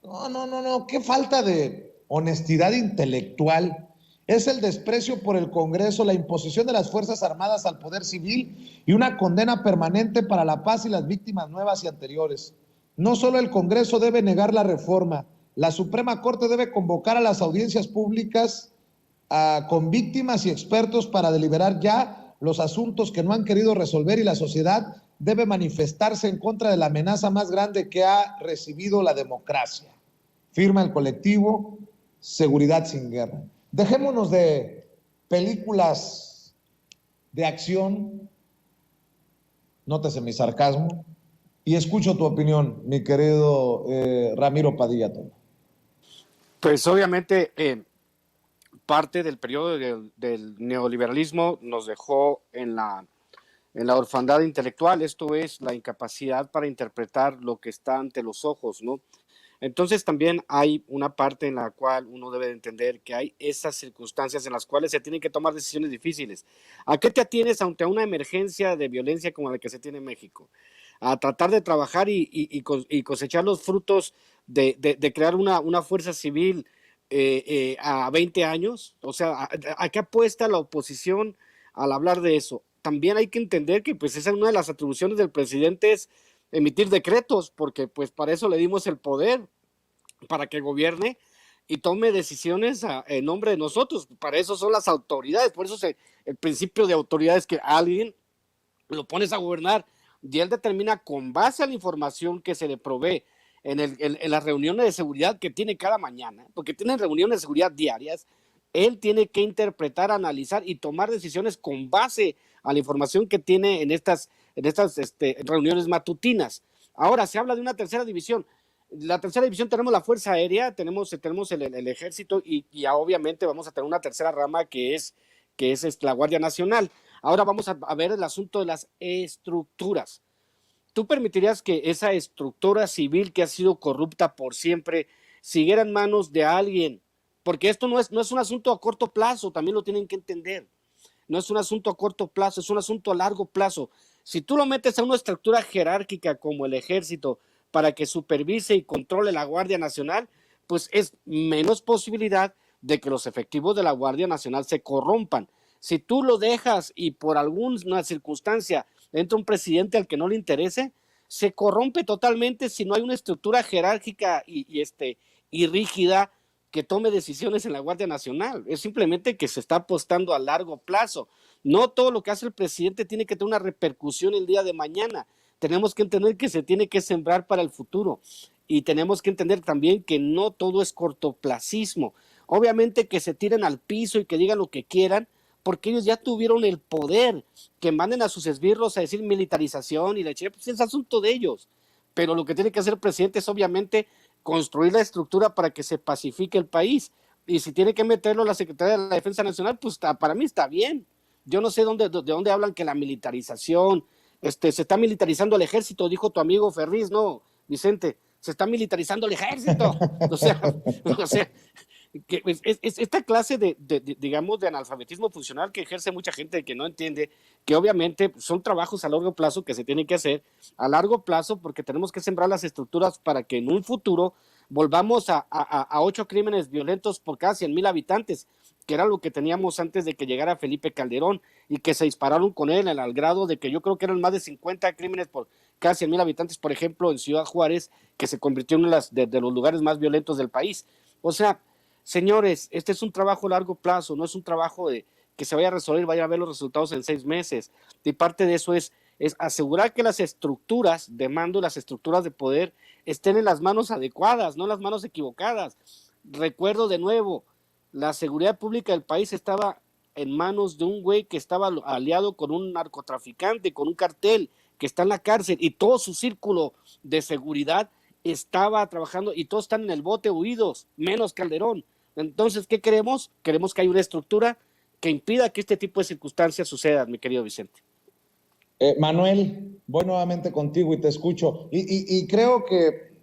No, qué falta de honestidad intelectual. Es el desprecio por el Congreso, la imposición de las Fuerzas Armadas al poder civil y una condena permanente para la paz y las víctimas nuevas y anteriores. No solo el Congreso debe negar la reforma, la Suprema Corte debe convocar a las audiencias públicas con víctimas y expertos para deliberar ya los asuntos que no han querido resolver y la sociedad debe manifestarse en contra de la amenaza más grande que ha recibido la democracia. Firma el colectivo Seguridad sin Guerra. Dejémonos de películas de acción, nótese mi sarcasmo, y escucho tu opinión, mi querido Ramiro Padilla Tondo. Pues obviamente parte del periodo del neoliberalismo nos dejó en la orfandad intelectual, esto es, la incapacidad para interpretar lo que está ante los ojos, ¿no? Entonces también hay una parte en la cual uno debe de entender que hay esas circunstancias en las cuales se tienen que tomar decisiones difíciles. ¿A qué te atienes ante una emergencia de violencia como la que se tiene en México? A tratar de trabajar y cosechar los frutos de crear una fuerza civil a 20 años. O sea, ¿a qué apuesta la oposición al hablar de eso? También hay que entender que pues esa es una de las atribuciones del presidente, es emitir decretos, porque pues para eso le dimos el poder, para que gobierne y tome decisiones en nombre de nosotros. Para eso son las autoridades, por eso el principio de autoridad es que alguien lo pones a gobernar y él determina con base a la información que se le provee en las reuniones de seguridad que tiene cada mañana, porque tienen reuniones de seguridad diarias. Él tiene que interpretar, analizar y tomar decisiones con base a la información que tiene en estas reuniones matutinas. Ahora se habla de una tercera división. La tercera división tenemos la Fuerza Aérea, tenemos el Ejército y obviamente vamos a tener una tercera rama que es la Guardia Nacional. Ahora vamos a ver el asunto de las estructuras. ¿Tú permitirías que esa estructura civil que ha sido corrupta por siempre siguiera en manos de alguien? Porque esto no es un asunto a corto plazo, también lo tienen que entender. No es un asunto a corto plazo, es un asunto a largo plazo. Si tú lo metes a una estructura jerárquica como el Ejército para que supervise y controle la Guardia Nacional, pues es menos posibilidad de que los efectivos de la Guardia Nacional se corrompan. Si tú lo dejas y por alguna circunstancia entra un presidente al que no le interese, se corrompe totalmente si no hay una estructura jerárquica y rígida que tome decisiones en la Guardia Nacional. Es simplemente que se está apostando a largo plazo. No todo lo que hace el presidente tiene que tener una repercusión el día de mañana. Tenemos que entender que se tiene que sembrar para el futuro y tenemos que entender también que no todo es cortoplacismo. Obviamente que se tiren al piso y que digan lo que quieran, porque ellos ya tuvieron el poder, que manden a sus esbirros a decir militarización y la chile, pues es asunto de ellos. Pero lo que tiene que hacer el presidente es obviamente construir la estructura para que se pacifique el país. Y si tiene que meterlo la Secretaría de la Defensa Nacional, pues para mí está bien. Yo no sé de dónde hablan que la militarización, se está militarizando el ejército, dijo tu amigo Ferriz, no, Vicente, se está militarizando el ejército. O sea que es esta clase digamos, de analfabetismo funcional que ejerce mucha gente que no entiende que obviamente son trabajos a largo plazo que se tienen que hacer a largo plazo porque tenemos que sembrar las estructuras para que en un futuro volvamos a 8 crímenes violentos por cada 100,000 habitantes, que era lo que teníamos antes de que llegara Felipe Calderón y que se dispararon con él al grado de que yo creo que eran más de 50 crímenes por cada 100,000 habitantes, por ejemplo, en Ciudad Juárez, que se convirtió en uno de los lugares más violentos del país. O sea, señores, este es un trabajo a largo plazo, no es un trabajo de que se vaya a resolver, vaya a ver los resultados en 6 meses. Y parte de eso es asegurar que las estructuras de mando, las estructuras de poder estén en las manos adecuadas, no en las manos equivocadas. Recuerdo de nuevo, la seguridad pública del país estaba en manos de un güey que estaba aliado con un narcotraficante, con un cartel que está en la cárcel y todo su círculo de seguridad estaba trabajando y todos están en el bote huidos, menos Calderón. Entonces, ¿qué queremos? Queremos que haya una estructura que impida que este tipo de circunstancias sucedan, mi querido Vicente. Manuel, voy nuevamente contigo y te escucho. Y creo que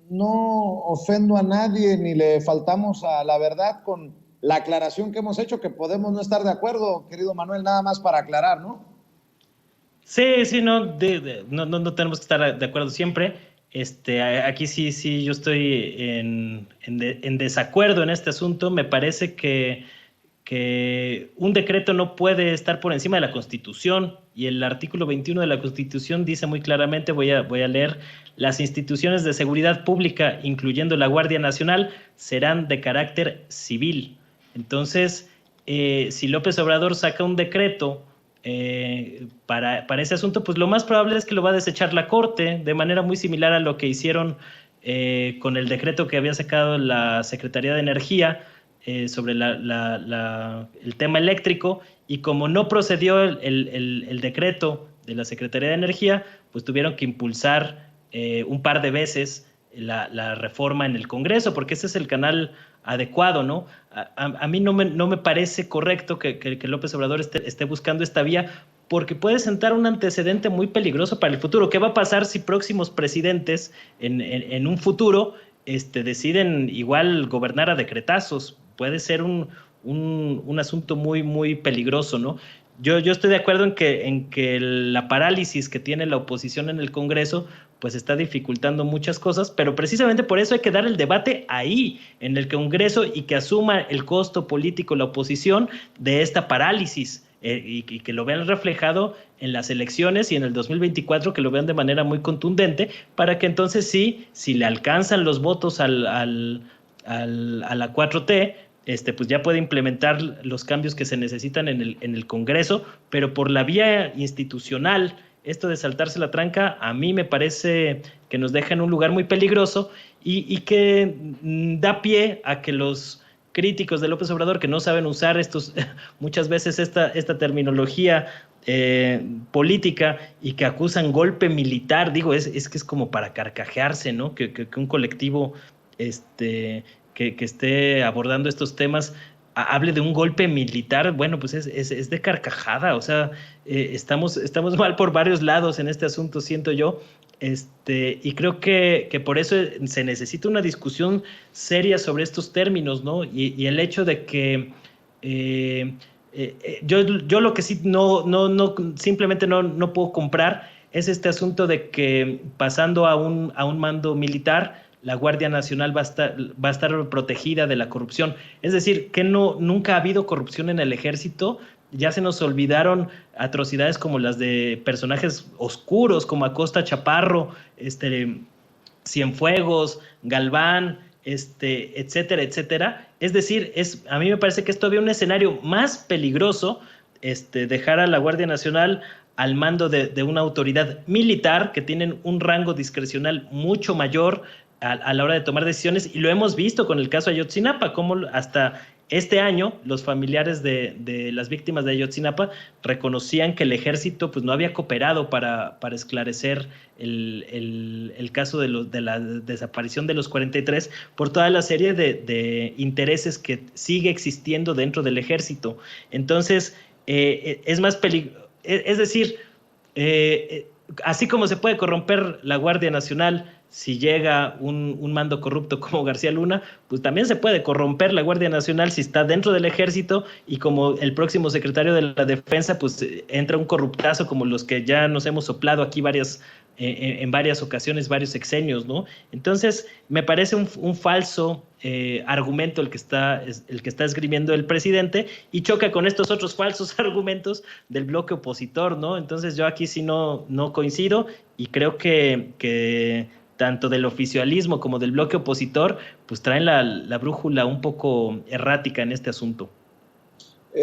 no ofendo a nadie ni le faltamos a la verdad con la aclaración que hemos hecho, que podemos no estar de acuerdo, querido Manuel, nada más para aclarar, ¿no? Sí, no tenemos que estar de acuerdo siempre. Aquí sí, yo estoy en desacuerdo en este asunto. Me parece que un decreto no puede estar por encima de la Constitución, y el artículo 21 de la Constitución dice muy claramente, voy a leer: las instituciones de seguridad pública, incluyendo la Guardia Nacional, serán de carácter civil. Entonces, si López Obrador saca un decreto para ese asunto, pues lo más probable es que lo va a desechar la Corte, de manera muy similar a lo que hicieron con el decreto que había sacado la Secretaría de Energía sobre el tema eléctrico, y como no procedió el decreto de la Secretaría de Energía, pues tuvieron que impulsar un par de veces la reforma en el Congreso, porque ese es el canal adecuado, ¿no? A mí no me parece correcto que López Obrador esté buscando esta vía, porque puede sentar un antecedente muy peligroso para el futuro. ¿Qué va a pasar si próximos presidentes en un futuro deciden igual gobernar a decretazos? Puede ser un asunto muy, muy peligroso, ¿no? Yo estoy de acuerdo en que la parálisis que tiene la oposición en el Congreso pues está dificultando muchas cosas, pero precisamente por eso hay que dar el debate ahí, en el Congreso, y que asuma el costo político la oposición de esta parálisis, y que lo vean reflejado en las elecciones y en el 2024, que lo vean de manera muy contundente, para que entonces sí, si le alcanzan los votos a la 4T, pues ya puede implementar los cambios que se necesitan en el Congreso, pero por la vía institucional. Esto de saltarse la tranca a mí me parece que nos deja en un lugar muy peligroso y que da pie a que los críticos de López Obrador, que no saben usar muchas veces esta terminología política, y que acusan golpe militar, digo, es que es como para carcajearse, ¿no? Que un colectivo que esté abordando estos temas hable de un golpe militar. Bueno, pues es de carcajada. O sea, estamos mal por varios lados en este asunto, siento yo, y creo que por eso se necesita una discusión seria sobre estos términos, ¿no? Y el hecho de que yo lo que sí simplemente no puedo comprar es este asunto de que pasando a un mando militar, la Guardia Nacional va a estar protegida de la corrupción. Es decir, que nunca ha habido corrupción en el Ejército. Ya se nos olvidaron atrocidades como las de personajes oscuros como Acosta Chaparro, Cienfuegos, Galván, etcétera, etcétera. Es decir, a mí me parece que es todavía un escenario más peligroso dejar a la Guardia Nacional al mando de una autoridad militar, que tienen un rango discrecional mucho mayor a la hora de tomar decisiones, y lo hemos visto con el caso Ayotzinapa, como hasta este año los familiares de las víctimas de Ayotzinapa reconocían que el ejército pues no había cooperado para esclarecer el caso de la desaparición de los 43, por toda la serie de intereses que sigue existiendo dentro del ejército. Entonces, es más peligroso, es decir, así como se puede corromper la Guardia Nacional si llega un mando corrupto como García Luna, pues también se puede corromper la Guardia Nacional si está dentro del ejército, y como el próximo secretario de la Defensa, pues entra un corruptazo como los que ya nos hemos soplado aquí en varias ocasiones, varios sexenios, ¿no? Entonces, me parece un falso argumento el que está esgrimiendo el presidente, y choca con estos otros falsos argumentos del bloque opositor, ¿no? Entonces, yo aquí sí no coincido, y creo que tanto del oficialismo como del bloque opositor, pues traen la brújula un poco errática en este asunto.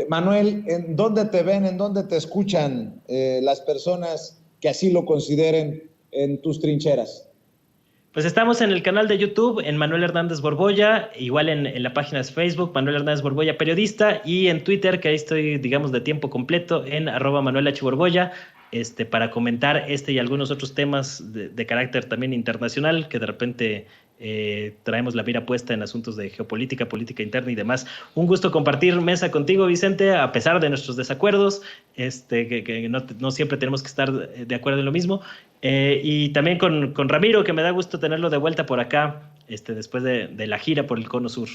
Manuel, ¿en dónde te ven, en dónde te escuchan las personas que así lo consideren en tus trincheras? Pues estamos en el canal de YouTube, en Manuel Hernández Borbolla, igual en la página de Facebook, Manuel Hernández Borbolla Periodista, y en Twitter, que ahí estoy, digamos, de tiempo completo, en @ManuelH Borbolla, para comentar y algunos otros temas de carácter también internacional, que de repente traemos la mira puesta en asuntos de geopolítica, política interna y demás. Un gusto compartir mesa contigo, Vicente, a pesar de nuestros desacuerdos, que no siempre tenemos que estar de acuerdo en lo mismo. Y también con Ramiro, que me da gusto tenerlo de vuelta por acá, después de la gira por el Cono Sur.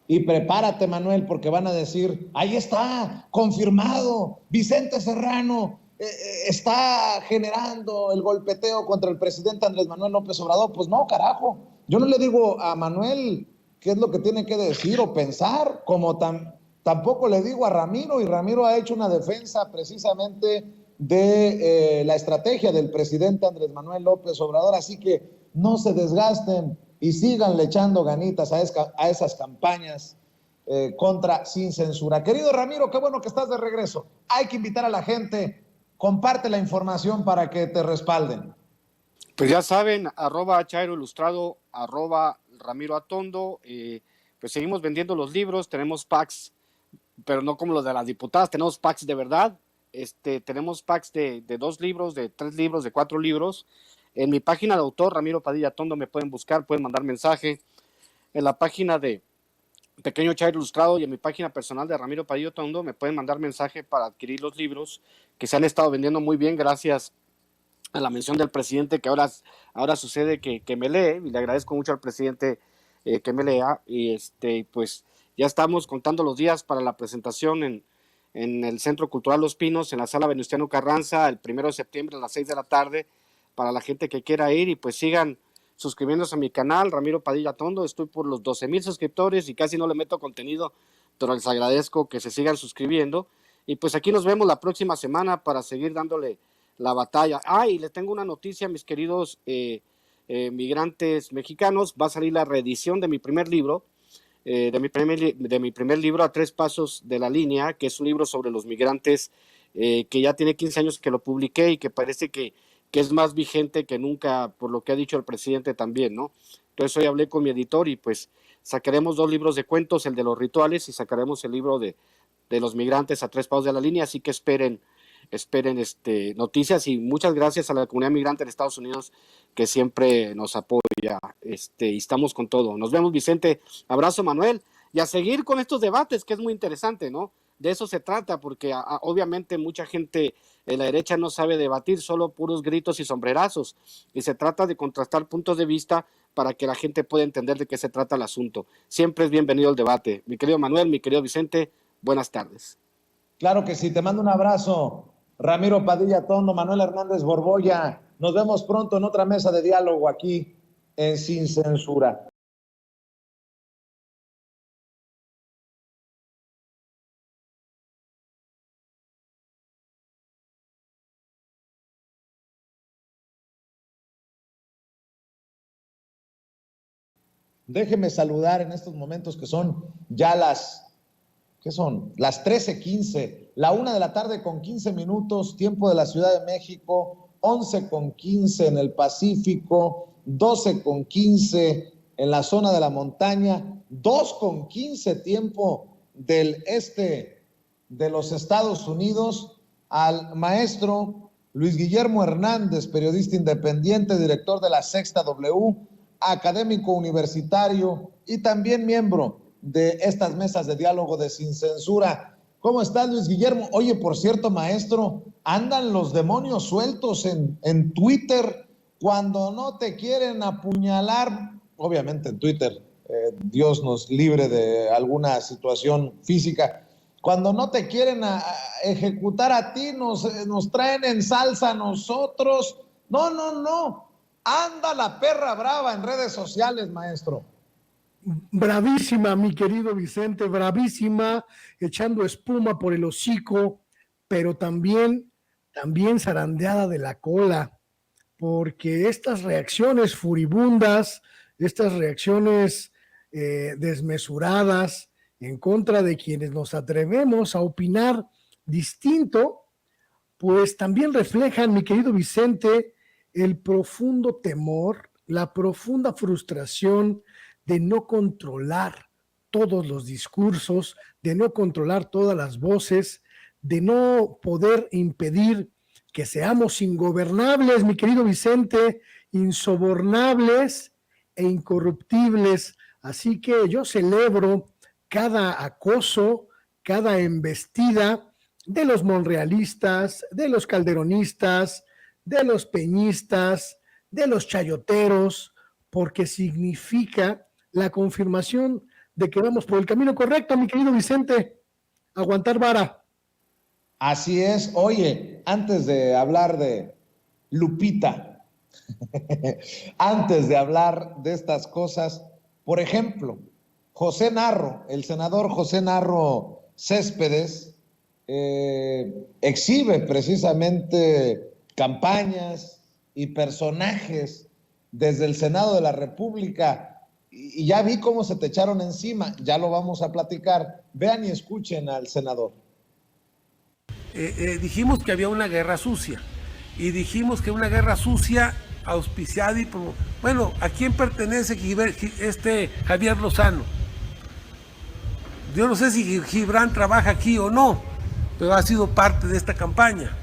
Y prepárate, Manuel, porque van a decir, ahí está, confirmado, Vicente Serrano está generando el golpeteo contra el presidente Andrés Manuel López Obrador. Pues no, carajo. Yo no le digo a Manuel qué es lo que tiene que decir o pensar, como tampoco le digo a Ramiro, y Ramiro ha hecho una defensa precisamente de la estrategia del presidente Andrés Manuel López Obrador. Así que no se desgasten y síganle echando ganitas a esas campañas contra Sin Censura. Querido Ramiro, qué bueno que estás de regreso. Hay que invitar a la gente, comparte la información para que te respalden. Pues ya saben, @ChairoIlustrado, @Ramiro Atondo, pues seguimos vendiendo los libros, tenemos packs, pero no como los de las diputadas, tenemos packs de verdad, tenemos packs de 2 libros, de 3 libros, de 4 libros. En mi página de autor, Ramiro Padilla Atondo, me pueden buscar, pueden mandar mensaje. En la página de Pequeño Chairo Ilustrado y en mi página personal de Ramiro Padilla Atondo me pueden mandar mensaje para adquirir los libros que se han estado vendiendo muy bien gracias a la mención del presidente, que ahora sucede que me lee, y le agradezco mucho al presidente que me lea, y pues ya estamos contando los días para la presentación en el Centro Cultural Los Pinos, en la Sala Venustiano Carranza, el 1 de septiembre a las 6 de la tarde, para la gente que quiera ir, y pues sigan suscribiéndose a mi canal, Ramiro Padilla Atondo. Estoy por los 12,000 suscriptores y casi no le meto contenido, pero les agradezco que se sigan suscribiendo, y pues aquí nos vemos la próxima semana para seguir dándole la batalla. Y les tengo una noticia, mis queridos migrantes mexicanos. Va a salir la reedición de mi primer libro, de mi primer libro, A 3 Pasos de la Línea, que es un libro sobre los migrantes, que ya tiene 15 años que lo publiqué y que parece que es más vigente que nunca, por lo que ha dicho el presidente también, ¿no? Entonces hoy hablé con mi editor y pues sacaremos 2 libros de cuentos, el de los rituales, y sacaremos el libro de los migrantes a 3 pasos de la línea, así que esperen noticias, y muchas gracias a la comunidad migrante de Estados Unidos que siempre nos apoya, y estamos con todo. Nos vemos, Vicente. Abrazo, Manuel, y a seguir con estos debates, que es muy interesante, ¿no? De eso se trata, porque obviamente mucha gente de la derecha no sabe debatir, solo puros gritos y sombrerazos, y se trata de contrastar puntos de vista para que la gente pueda entender de qué se trata el asunto. Siempre es bienvenido el debate. Mi querido Manuel, mi querido Vicente, buenas tardes. Claro que sí, te mando un abrazo, Ramiro Padilla Atondo, Manuel Hernández Borbolla. Nos vemos pronto en otra mesa de diálogo aquí en Sin Censura. Déjeme saludar en estos momentos que son ya las 13:15, la 1 de la tarde con 15 minutos, tiempo de la Ciudad de México, 11:15 en el Pacífico, 12:15 en la zona de la montaña, 2:15 tiempo del este de los Estados Unidos. Al maestro Luis Guillermo Hernández, periodista independiente, director de La Sexta W, académico universitario y también miembro de estas mesas de diálogo de Sin Censura. ¿Cómo estás, Luis Guillermo? Oye, por cierto, maestro, andan los demonios sueltos en Twitter cuando no te quieren apuñalar, obviamente en Twitter, Dios nos libre de alguna situación física. Cuando no te quieren ejecutar a ti, nos traen en salsa a nosotros. No. Anda la perra brava en redes sociales, maestro. Bravísima, mi querido Vicente, bravísima, echando espuma por el hocico, pero también zarandeada de la cola, porque estas reacciones furibundas, estas reacciones desmesuradas en contra de quienes nos atrevemos a opinar distinto, pues también reflejan, mi querido Vicente, el profundo temor, la profunda frustración de no controlar todos los discursos, de no controlar todas las voces, de no poder impedir que seamos ingobernables, mi querido Vicente, insobornables e incorruptibles. Así que yo celebro cada acoso, cada embestida de los monrealistas, de los calderonistas, de los peñistas, de los chayoteros, porque significa la confirmación de que vamos por el camino correcto, mi querido Vicente. Aguantar vara. Así es. Oye, antes de hablar de Lupita, antes de hablar de estas cosas, por ejemplo, José Narro, el senador José Narro Céspedes, exhibe precisamente campañas y personajes desde el Senado de la República y ya vi cómo se te echaron encima, ya lo vamos a platicar. Vean y escuchen al senador. Dijimos que había una guerra sucia, y dijimos que una guerra sucia auspiciada y bueno, ¿a quién pertenece Javier Lozano? Yo no sé si Gibran trabaja aquí o no, pero ha sido parte de esta campaña.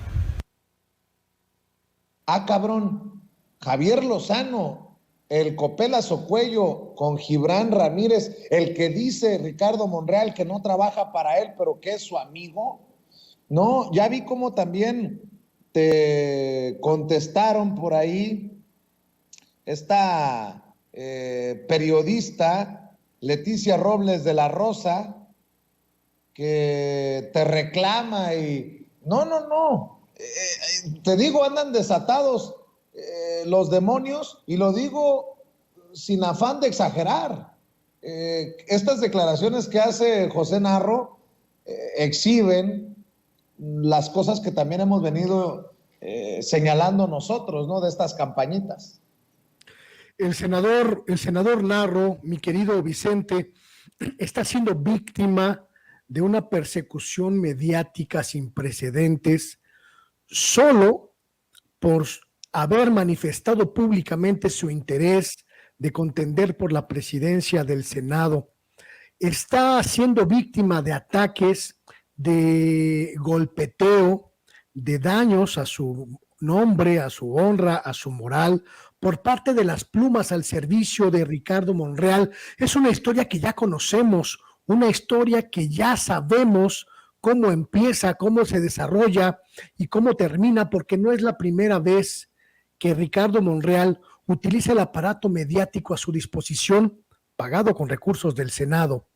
Ah, cabrón, Javier Lozano, el copelazo cuello con Gibran Ramírez, el que dice Ricardo Monreal que no trabaja para él, pero que es su amigo. No, ya vi cómo también te contestaron por ahí esta periodista Leticia Robles de la Rosa, que te reclama y no, te digo, andan desatados los demonios, y lo digo sin afán de exagerar. Estas declaraciones que hace José Narro exhiben las cosas que también hemos venido señalando nosotros, ¿no? De estas campañitas. El senador Narro, mi querido Vicente, está siendo víctima de una persecución mediática sin precedentes solo por haber manifestado públicamente su interés de contender por la presidencia del Senado. Está siendo víctima de ataques, de golpeteo, de daños a su nombre, a su honra, a su moral, por parte de las plumas al servicio de Ricardo Monreal. Es una historia que ya conocemos, una historia que ya sabemos cómo empieza, cómo se desarrolla y cómo termina, porque no es la primera vez que Ricardo Monreal utiliza el aparato mediático a su disposición, pagado con recursos del Senado,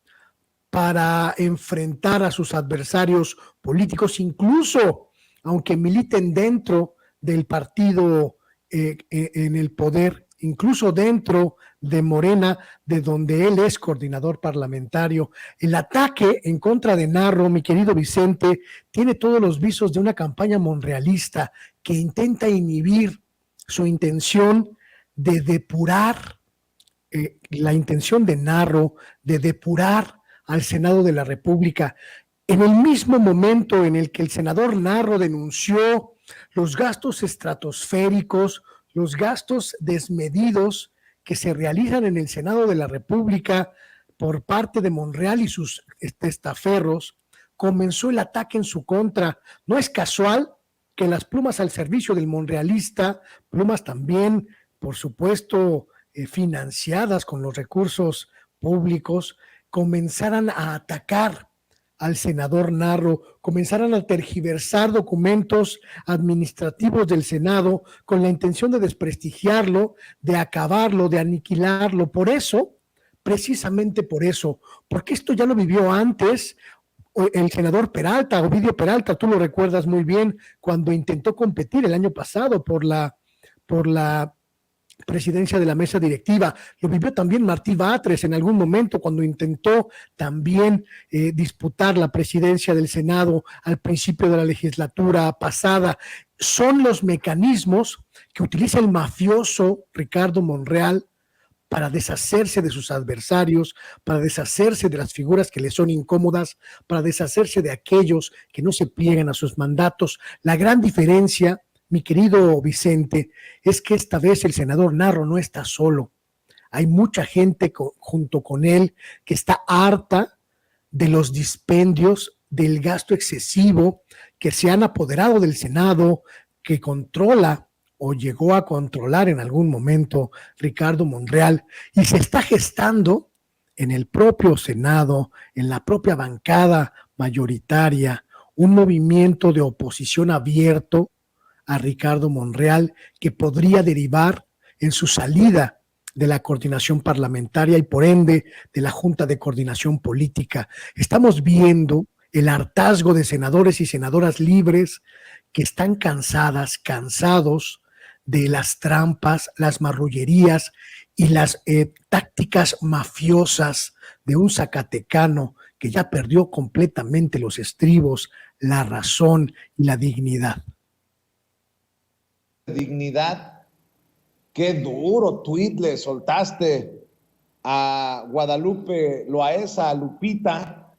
para enfrentar a sus adversarios políticos, incluso aunque militen dentro del partido en el poder, incluso dentro de Morena, de donde él es coordinador parlamentario. El ataque en contra de Narro, mi querido Vicente, tiene todos los visos de una campaña monrealista que intenta inhibir su intención de depurar, la intención de Narro de depurar al Senado de la República. En el mismo momento en el que el senador Narro denunció los gastos estratosféricos, los gastos desmedidos que se realizan en el Senado de la República por parte de Monreal y sus testaferros, comenzó el ataque en su contra. No es casual que las plumas al servicio del monrealista, plumas también, por supuesto, financiadas con los recursos públicos, comenzaran a atacar al senador Narro, comenzaran a tergiversar documentos administrativos del Senado con la intención de desprestigiarlo, de acabarlo, de aniquilarlo. Por eso, precisamente por eso, porque esto ya lo vivió antes el senador Peralta, Ovidio Peralta, tú lo recuerdas muy bien, cuando intentó competir el año pasado por la presidencia de la mesa directiva. Lo vivió también Martí Batres en algún momento cuando intentó también disputar la presidencia del Senado al principio de la legislatura pasada. Son los mecanismos que utiliza el mafioso Ricardo Monreal para deshacerse de sus adversarios, para deshacerse de las figuras que le son incómodas, para deshacerse de aquellos que no se pliegan a sus mandatos. La gran diferencia, mi querido Vicente, es que esta vez el senador Narro no está solo. Hay mucha gente junto con él que está harta de los dispendios, del gasto excesivo que se han apoderado del Senado, que controla o llegó a controlar en algún momento Ricardo Monreal, y se está gestando en el propio Senado, en la propia bancada mayoritaria, un movimiento de oposición abierto a Ricardo Monreal que podría derivar en su salida de la coordinación parlamentaria y por ende de la Junta de Coordinación Política. Estamos viendo el hartazgo de senadores y senadoras libres que están cansados de las trampas, las marrullerías y las tácticas mafiosas de un zacatecano que ya perdió completamente los estribos, la razón y la dignidad. Dignidad, qué duro tuit le soltaste a Guadalupe Loaesa, a Lupita,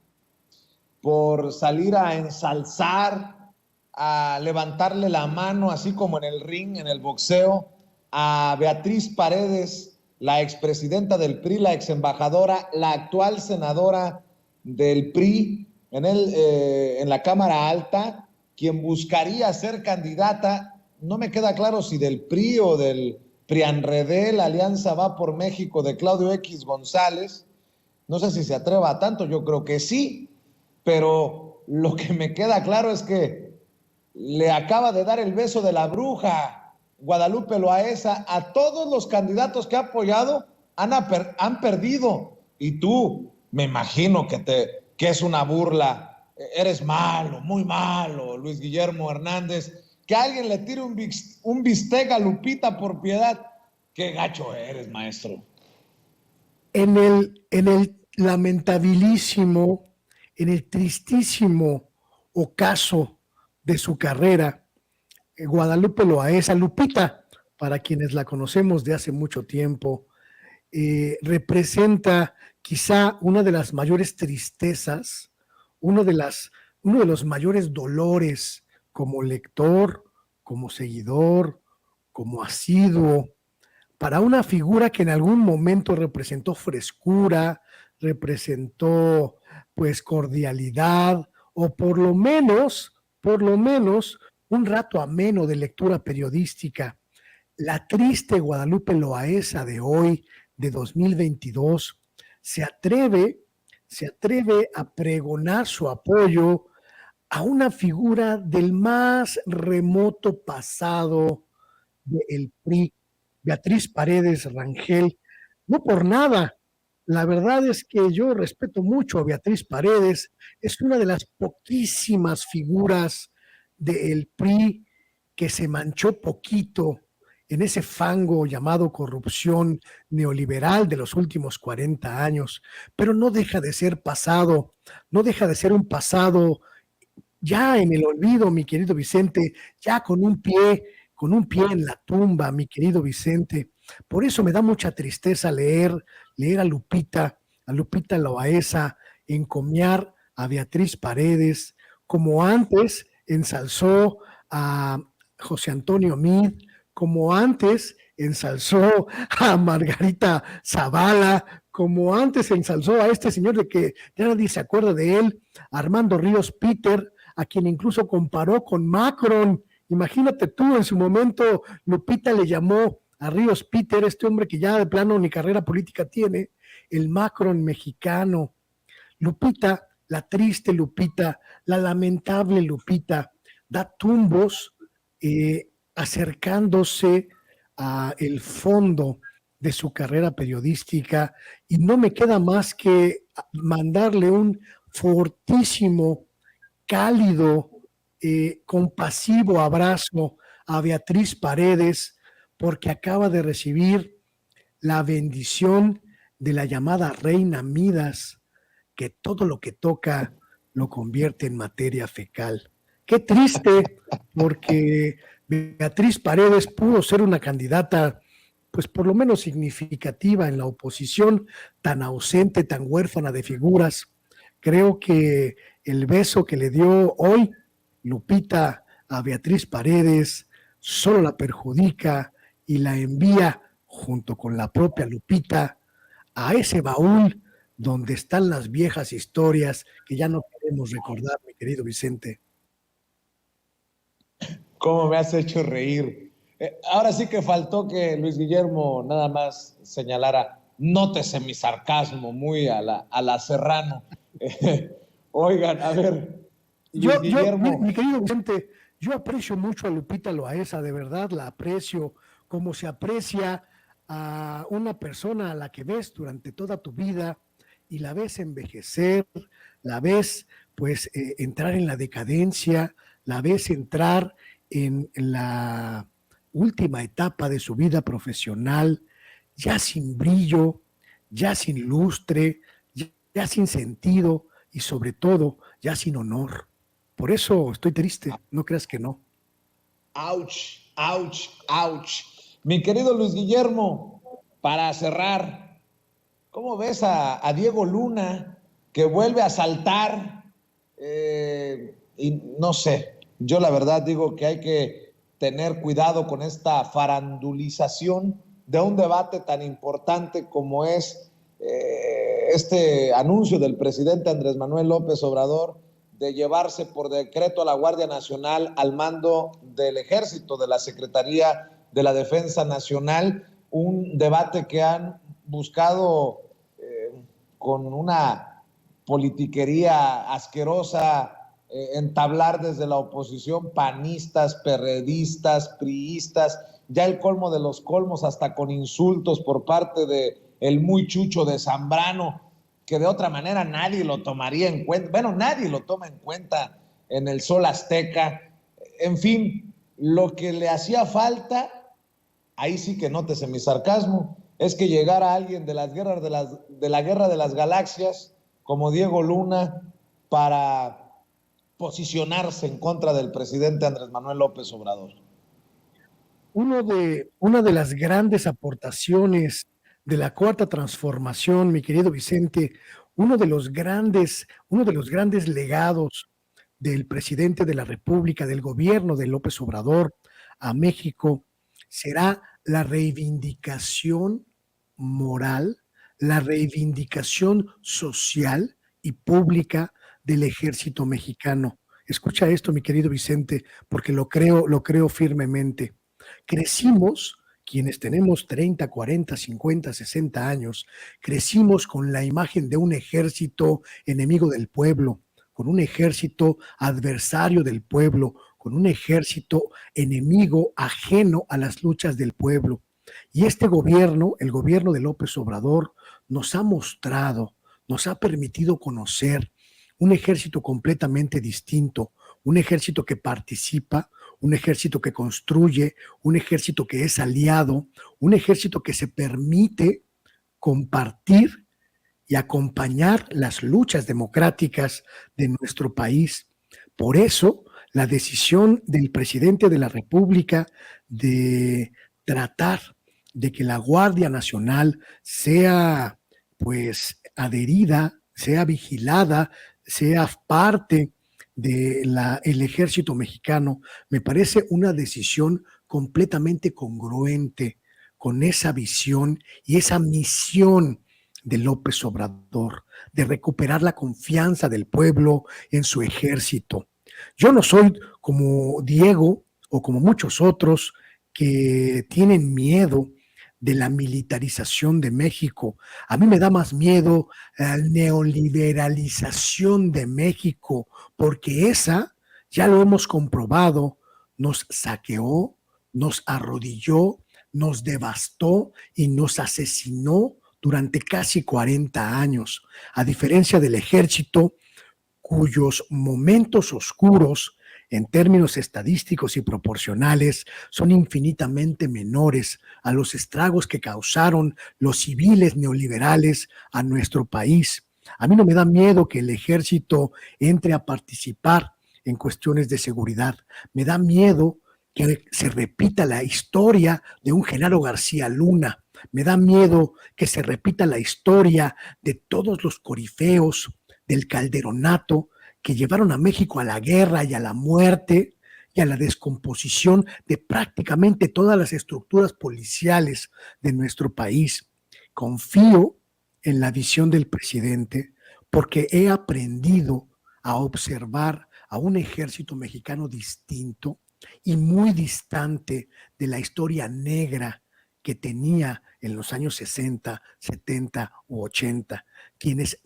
por salir a ensalzar, a levantarle la mano, así como en el ring, en el boxeo, a Beatriz Paredes, la expresidenta del PRI, la exembajadora, la actual senadora del PRI en la Cámara Alta, quien buscaría ser candidata, no me queda claro si del PRI o del PRIANREDE, la Alianza Va por México de Claudio X González. No sé si se atreva a tanto, yo creo que sí, pero lo que me queda claro es que le acaba de dar el beso de la bruja Guadalupe Loaesa a todos los candidatos que ha apoyado, han perdido. Y tú, me imagino que es una burla, eres malo, muy malo, Luis Guillermo Hernández, que alguien le tire un bistec a Lupita por piedad. Qué gacho eres, maestro. En el lamentabilísimo, en el tristísimo ocaso de su carrera, Guadalupe Loaesa, Lupita, para quienes la conocemos de hace mucho tiempo, representa quizá una de las mayores tristezas, uno de los mayores dolores como lector, como seguidor, como asiduo, para una figura que en algún momento representó frescura, representó pues cordialidad, o por lo menos un rato ameno de lectura periodística. La triste Guadalupe Loaesa de hoy, de 2022, se atreve a pregonar su apoyo a una figura del más remoto pasado del PRI, Beatriz Paredes Rangel. No por nada, la verdad es que yo respeto mucho a Beatriz Paredes, es una de las poquísimas figuras del PRI que se manchó poquito en ese fango llamado corrupción neoliberal de los últimos 40 años, pero no deja de ser pasado, no deja de ser un pasado ya en el olvido, mi querido Vicente, ya con un pie en la tumba, mi querido Vicente. Por eso me da mucha tristeza leer a Lupita Loaesa encomiar a Beatriz Paredes, como antes ensalzó a José Antonio Meade, como antes ensalzó a Margarita Zavala, como antes ensalzó a este señor de que ya nadie se acuerda de él, Armando Ríos Peter, a quien incluso comparó con Macron. Imagínate tú, en su momento Lupita le llamó a Ríos Peter, este hombre que ya de plano ni carrera política tiene, el Macron mexicano. Lupita, la triste Lupita, la lamentable Lupita, da tumbos acercándose a el fondo de su carrera periodística, y no me queda más que mandarle un fortísimo, cálido, compasivo abrazo a Beatriz Paredes, porque acaba de recibir la bendición de la llamada Reina Midas, que todo lo que toca lo convierte en materia fecal. Qué triste, porque Beatriz Paredes pudo ser una candidata, pues por lo menos significativa en la oposición, tan ausente, tan huérfana de figuras. Creo que el beso que le dio hoy Lupita a Beatriz Paredes solo la perjudica y la envía, junto con la propia Lupita, a ese baúl donde están las viejas historias que ya no queremos recordar, mi querido Vicente. ¿Cómo me has hecho reír? Ahora sí que faltó que Luis Guillermo nada más señalara, nótese mi sarcasmo muy a la Serrano. Oigan, a ver, Luis Guillermo. Mi querido Vicente, yo aprecio mucho a Lupita Loaesa, de verdad la aprecio, como se aprecia a una persona a la que ves durante toda tu vida y la ves envejecer, la ves pues entrar en la decadencia, la ves entrar en la última etapa de su vida profesional, ya sin brillo, ya sin lustre, ya sin sentido y sobre todo ya sin honor. Por eso estoy triste, no creas que no. Ouch, ouch, ouch. Mi querido Luis Guillermo, para cerrar, ¿Cómo ves a Diego Luna, que vuelve a saltar? Y no sé, yo la verdad digo que hay que tener cuidado con esta farandulización de un debate tan importante como es este anuncio del presidente Andrés Manuel López Obrador de llevarse por decreto a la Guardia Nacional al mando del Ejército, de la Secretaría de la Defensa Nacional, un debate que han buscado con una politiquería asquerosa entablar desde la oposición, panistas, perredistas, priistas, ya el colmo de los colmos, hasta con insultos por parte de el muy chucho de Zambrano, que de otra manera nadie lo tomaría en cuenta. Bueno, nadie lo toma en cuenta en el Sol Azteca. En fin, lo que le hacía falta, ahí sí que nótese mi sarcasmo, es que llegara alguien de la guerra de las galaxias, como Diego Luna, para posicionarse en contra del presidente Andrés Manuel López Obrador. Una de las grandes aportaciones de la Cuarta Transformación, mi querido Vicente, uno de los grandes legados del presidente de la República, del gobierno de López Obrador a México, será la reivindicación moral, la reivindicación social y pública del ejército mexicano. Escucha esto, mi querido Vicente, porque lo creo firmemente. Crecimos, quienes tenemos 30, 40, 50, 60 años, crecimos con la imagen de un ejército enemigo del pueblo, con un ejército adversario del pueblo, con un ejército enemigo ajeno a las luchas del pueblo. Y este gobierno, el gobierno de López Obrador, nos ha mostrado, nos ha permitido conocer un ejército completamente distinto, un ejército que participa, un ejército que construye, un ejército que es aliado, un ejército que se permite compartir y acompañar las luchas democráticas de nuestro país. Por eso, la decisión del presidente de la República de tratar de que la Guardia Nacional sea pues adherida, sea vigilada, sea parte del ejército mexicano, me parece una decisión completamente congruente con esa visión y esa misión de López Obrador, de recuperar la confianza del pueblo en su ejército. Yo no soy como Diego o como muchos otros que tienen miedo de la militarización de México. A mí me da más miedo la neoliberalización de México, porque esa, ya lo hemos comprobado, nos saqueó, nos arrodilló, nos devastó y nos asesinó durante casi 40 años, a diferencia del ejército, cuyos momentos oscuros en términos estadísticos y proporcionales son infinitamente menores a los estragos que causaron los civiles neoliberales a nuestro país. A mí no me da miedo que el ejército entre a participar en cuestiones de seguridad. Me da miedo que se repita la historia de un Genaro García Luna. Me da miedo que se repita la historia de todos los corifeos del calderonato que llevaron a México a la guerra y a la muerte y a la descomposición de prácticamente todas las estructuras policiales de nuestro país. Confío en la visión del presidente porque he aprendido a observar a un ejército mexicano distinto y muy distante de la historia negra que tenía en los años 60, 70 u 80, quienes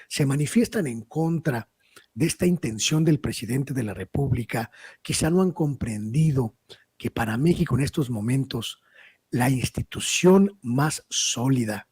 se manifiestan en contra de esta intención del presidente de la República, quizá no han comprendido que para México en estos momentos la institución más sólida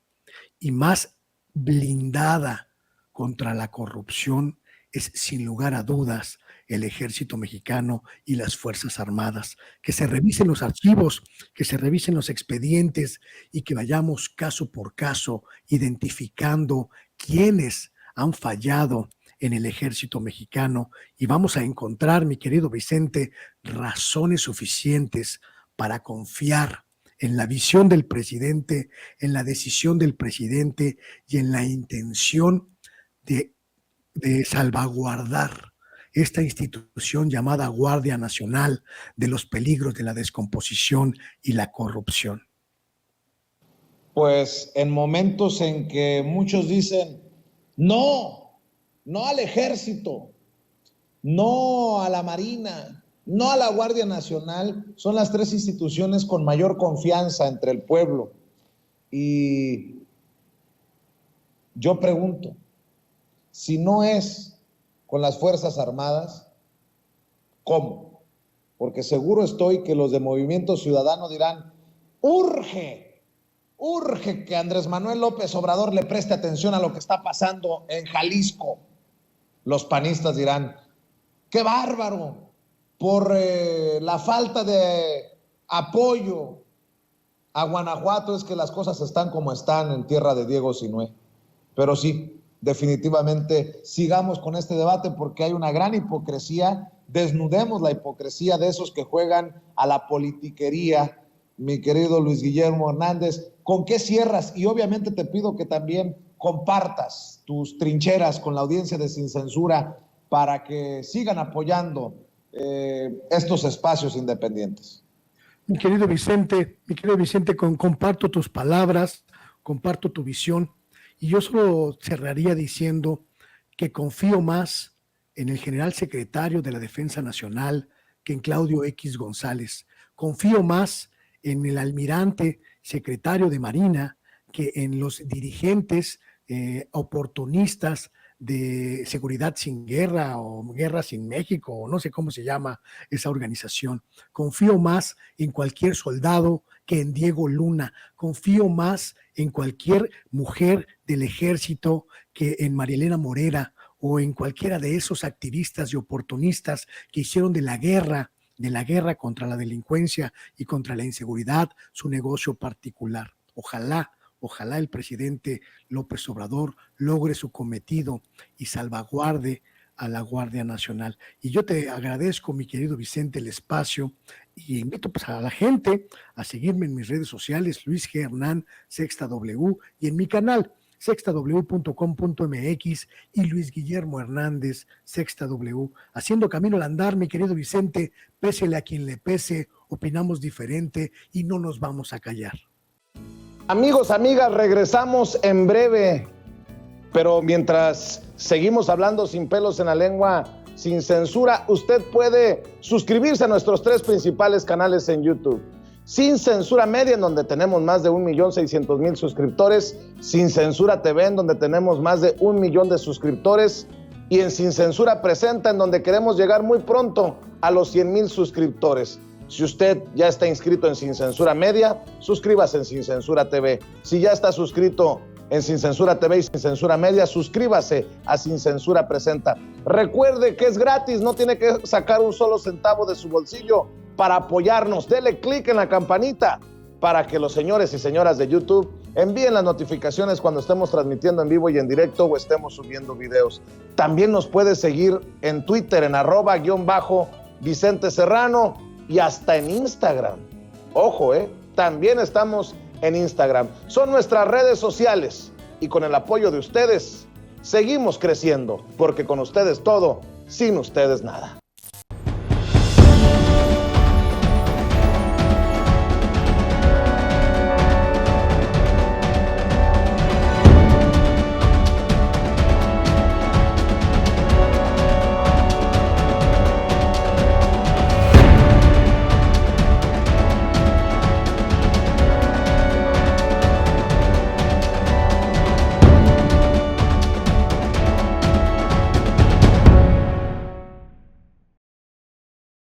y más blindada contra la corrupción es, sin lugar a dudas, el ejército mexicano y las Fuerzas Armadas. Que se revisen los archivos, que se revisen los expedientes y que vayamos caso por caso identificando quiénes han fallado en el ejército mexicano y vamos a encontrar, mi querido Vicente, razones suficientes para confiar en la visión del presidente, en la decisión del presidente y en la intención de salvaguardar esta institución llamada Guardia Nacional de los peligros de la descomposición y la corrupción? Pues en momentos en que muchos dicen, no al ejército, no a la Marina, no a la Guardia Nacional, son las tres instituciones con mayor confianza entre el pueblo. Y yo pregunto, si no es con las Fuerzas Armadas, ¿cómo? Porque seguro estoy que los de Movimiento Ciudadano dirán, urge que Andrés Manuel López Obrador le preste atención a lo que está pasando en Jalisco. Los panistas dirán, qué bárbaro, por la falta de apoyo a Guanajuato es que las cosas están como están en tierra de Diego Sinué. Pero sí, definitivamente sigamos con este debate porque hay una gran hipocresía. Desnudemos la hipocresía de esos que juegan a la politiquería. Mi querido Luis Guillermo Hernández, ¿con qué cierras? Y obviamente te pido que también compartas tus trincheras con la audiencia de Sin Censura para que sigan apoyando estos espacios independientes. Mi querido Vicente, comparto tus palabras, comparto tu visión, y yo solo cerraría diciendo que confío más en el general secretario de la Defensa Nacional que en Claudio X González. Confío más en el almirante secretario de Marina que en los dirigentes oportunistas de Seguridad Sin Guerra o Guerra Sin México, o no sé cómo se llama esa organización. Confío más en cualquier soldado que en Diego Luna. Confío más en cualquier mujer del ejército que en Marielena Morera o en cualquiera de esos activistas y oportunistas que hicieron de la guerra contra la delincuencia y contra la inseguridad su negocio particular. Ojalá el presidente López Obrador logre su cometido y salvaguarde a la Guardia Nacional. Y yo te agradezco, mi querido Vicente, el espacio, y invito pues a la gente a seguirme en mis redes sociales, Luis G. Hernán, Sexta W, y en mi canal, sextaw.com.mx, y Luis Guillermo Hernández, Sexta W. Haciendo camino al andar, mi querido Vicente, pésele a quien le pese, opinamos diferente y no nos vamos a callar. Amigos, amigas, regresamos en breve, pero mientras seguimos hablando sin pelos en la lengua, sin censura, usted puede suscribirse a nuestros 3 principales canales en YouTube. Sin Censura Media, en donde tenemos más de 1,600,000 suscriptores, Sin Censura TV, en donde tenemos más de 1 millón de suscriptores, y en Sin Censura Presenta, en donde queremos llegar muy pronto a los 100,000 suscriptores. Si usted ya está inscrito en Sin Censura Media, suscríbase en Sin Censura TV. Si ya está suscrito en Sin Censura TV y Sin Censura Media, suscríbase a Sin Censura Presenta. Recuerde que es gratis, no tiene que sacar un solo centavo de su bolsillo para apoyarnos. Dele clic en la campanita para que los señores y señoras de YouTube envíen las notificaciones cuando estemos transmitiendo en vivo y en directo o estemos subiendo videos. También nos puede seguir en Twitter en @_Vicente Serrano y hasta en Instagram. Ojo, también estamos en Instagram. Son nuestras redes sociales y con el apoyo de ustedes seguimos creciendo, porque con ustedes todo, sin ustedes nada.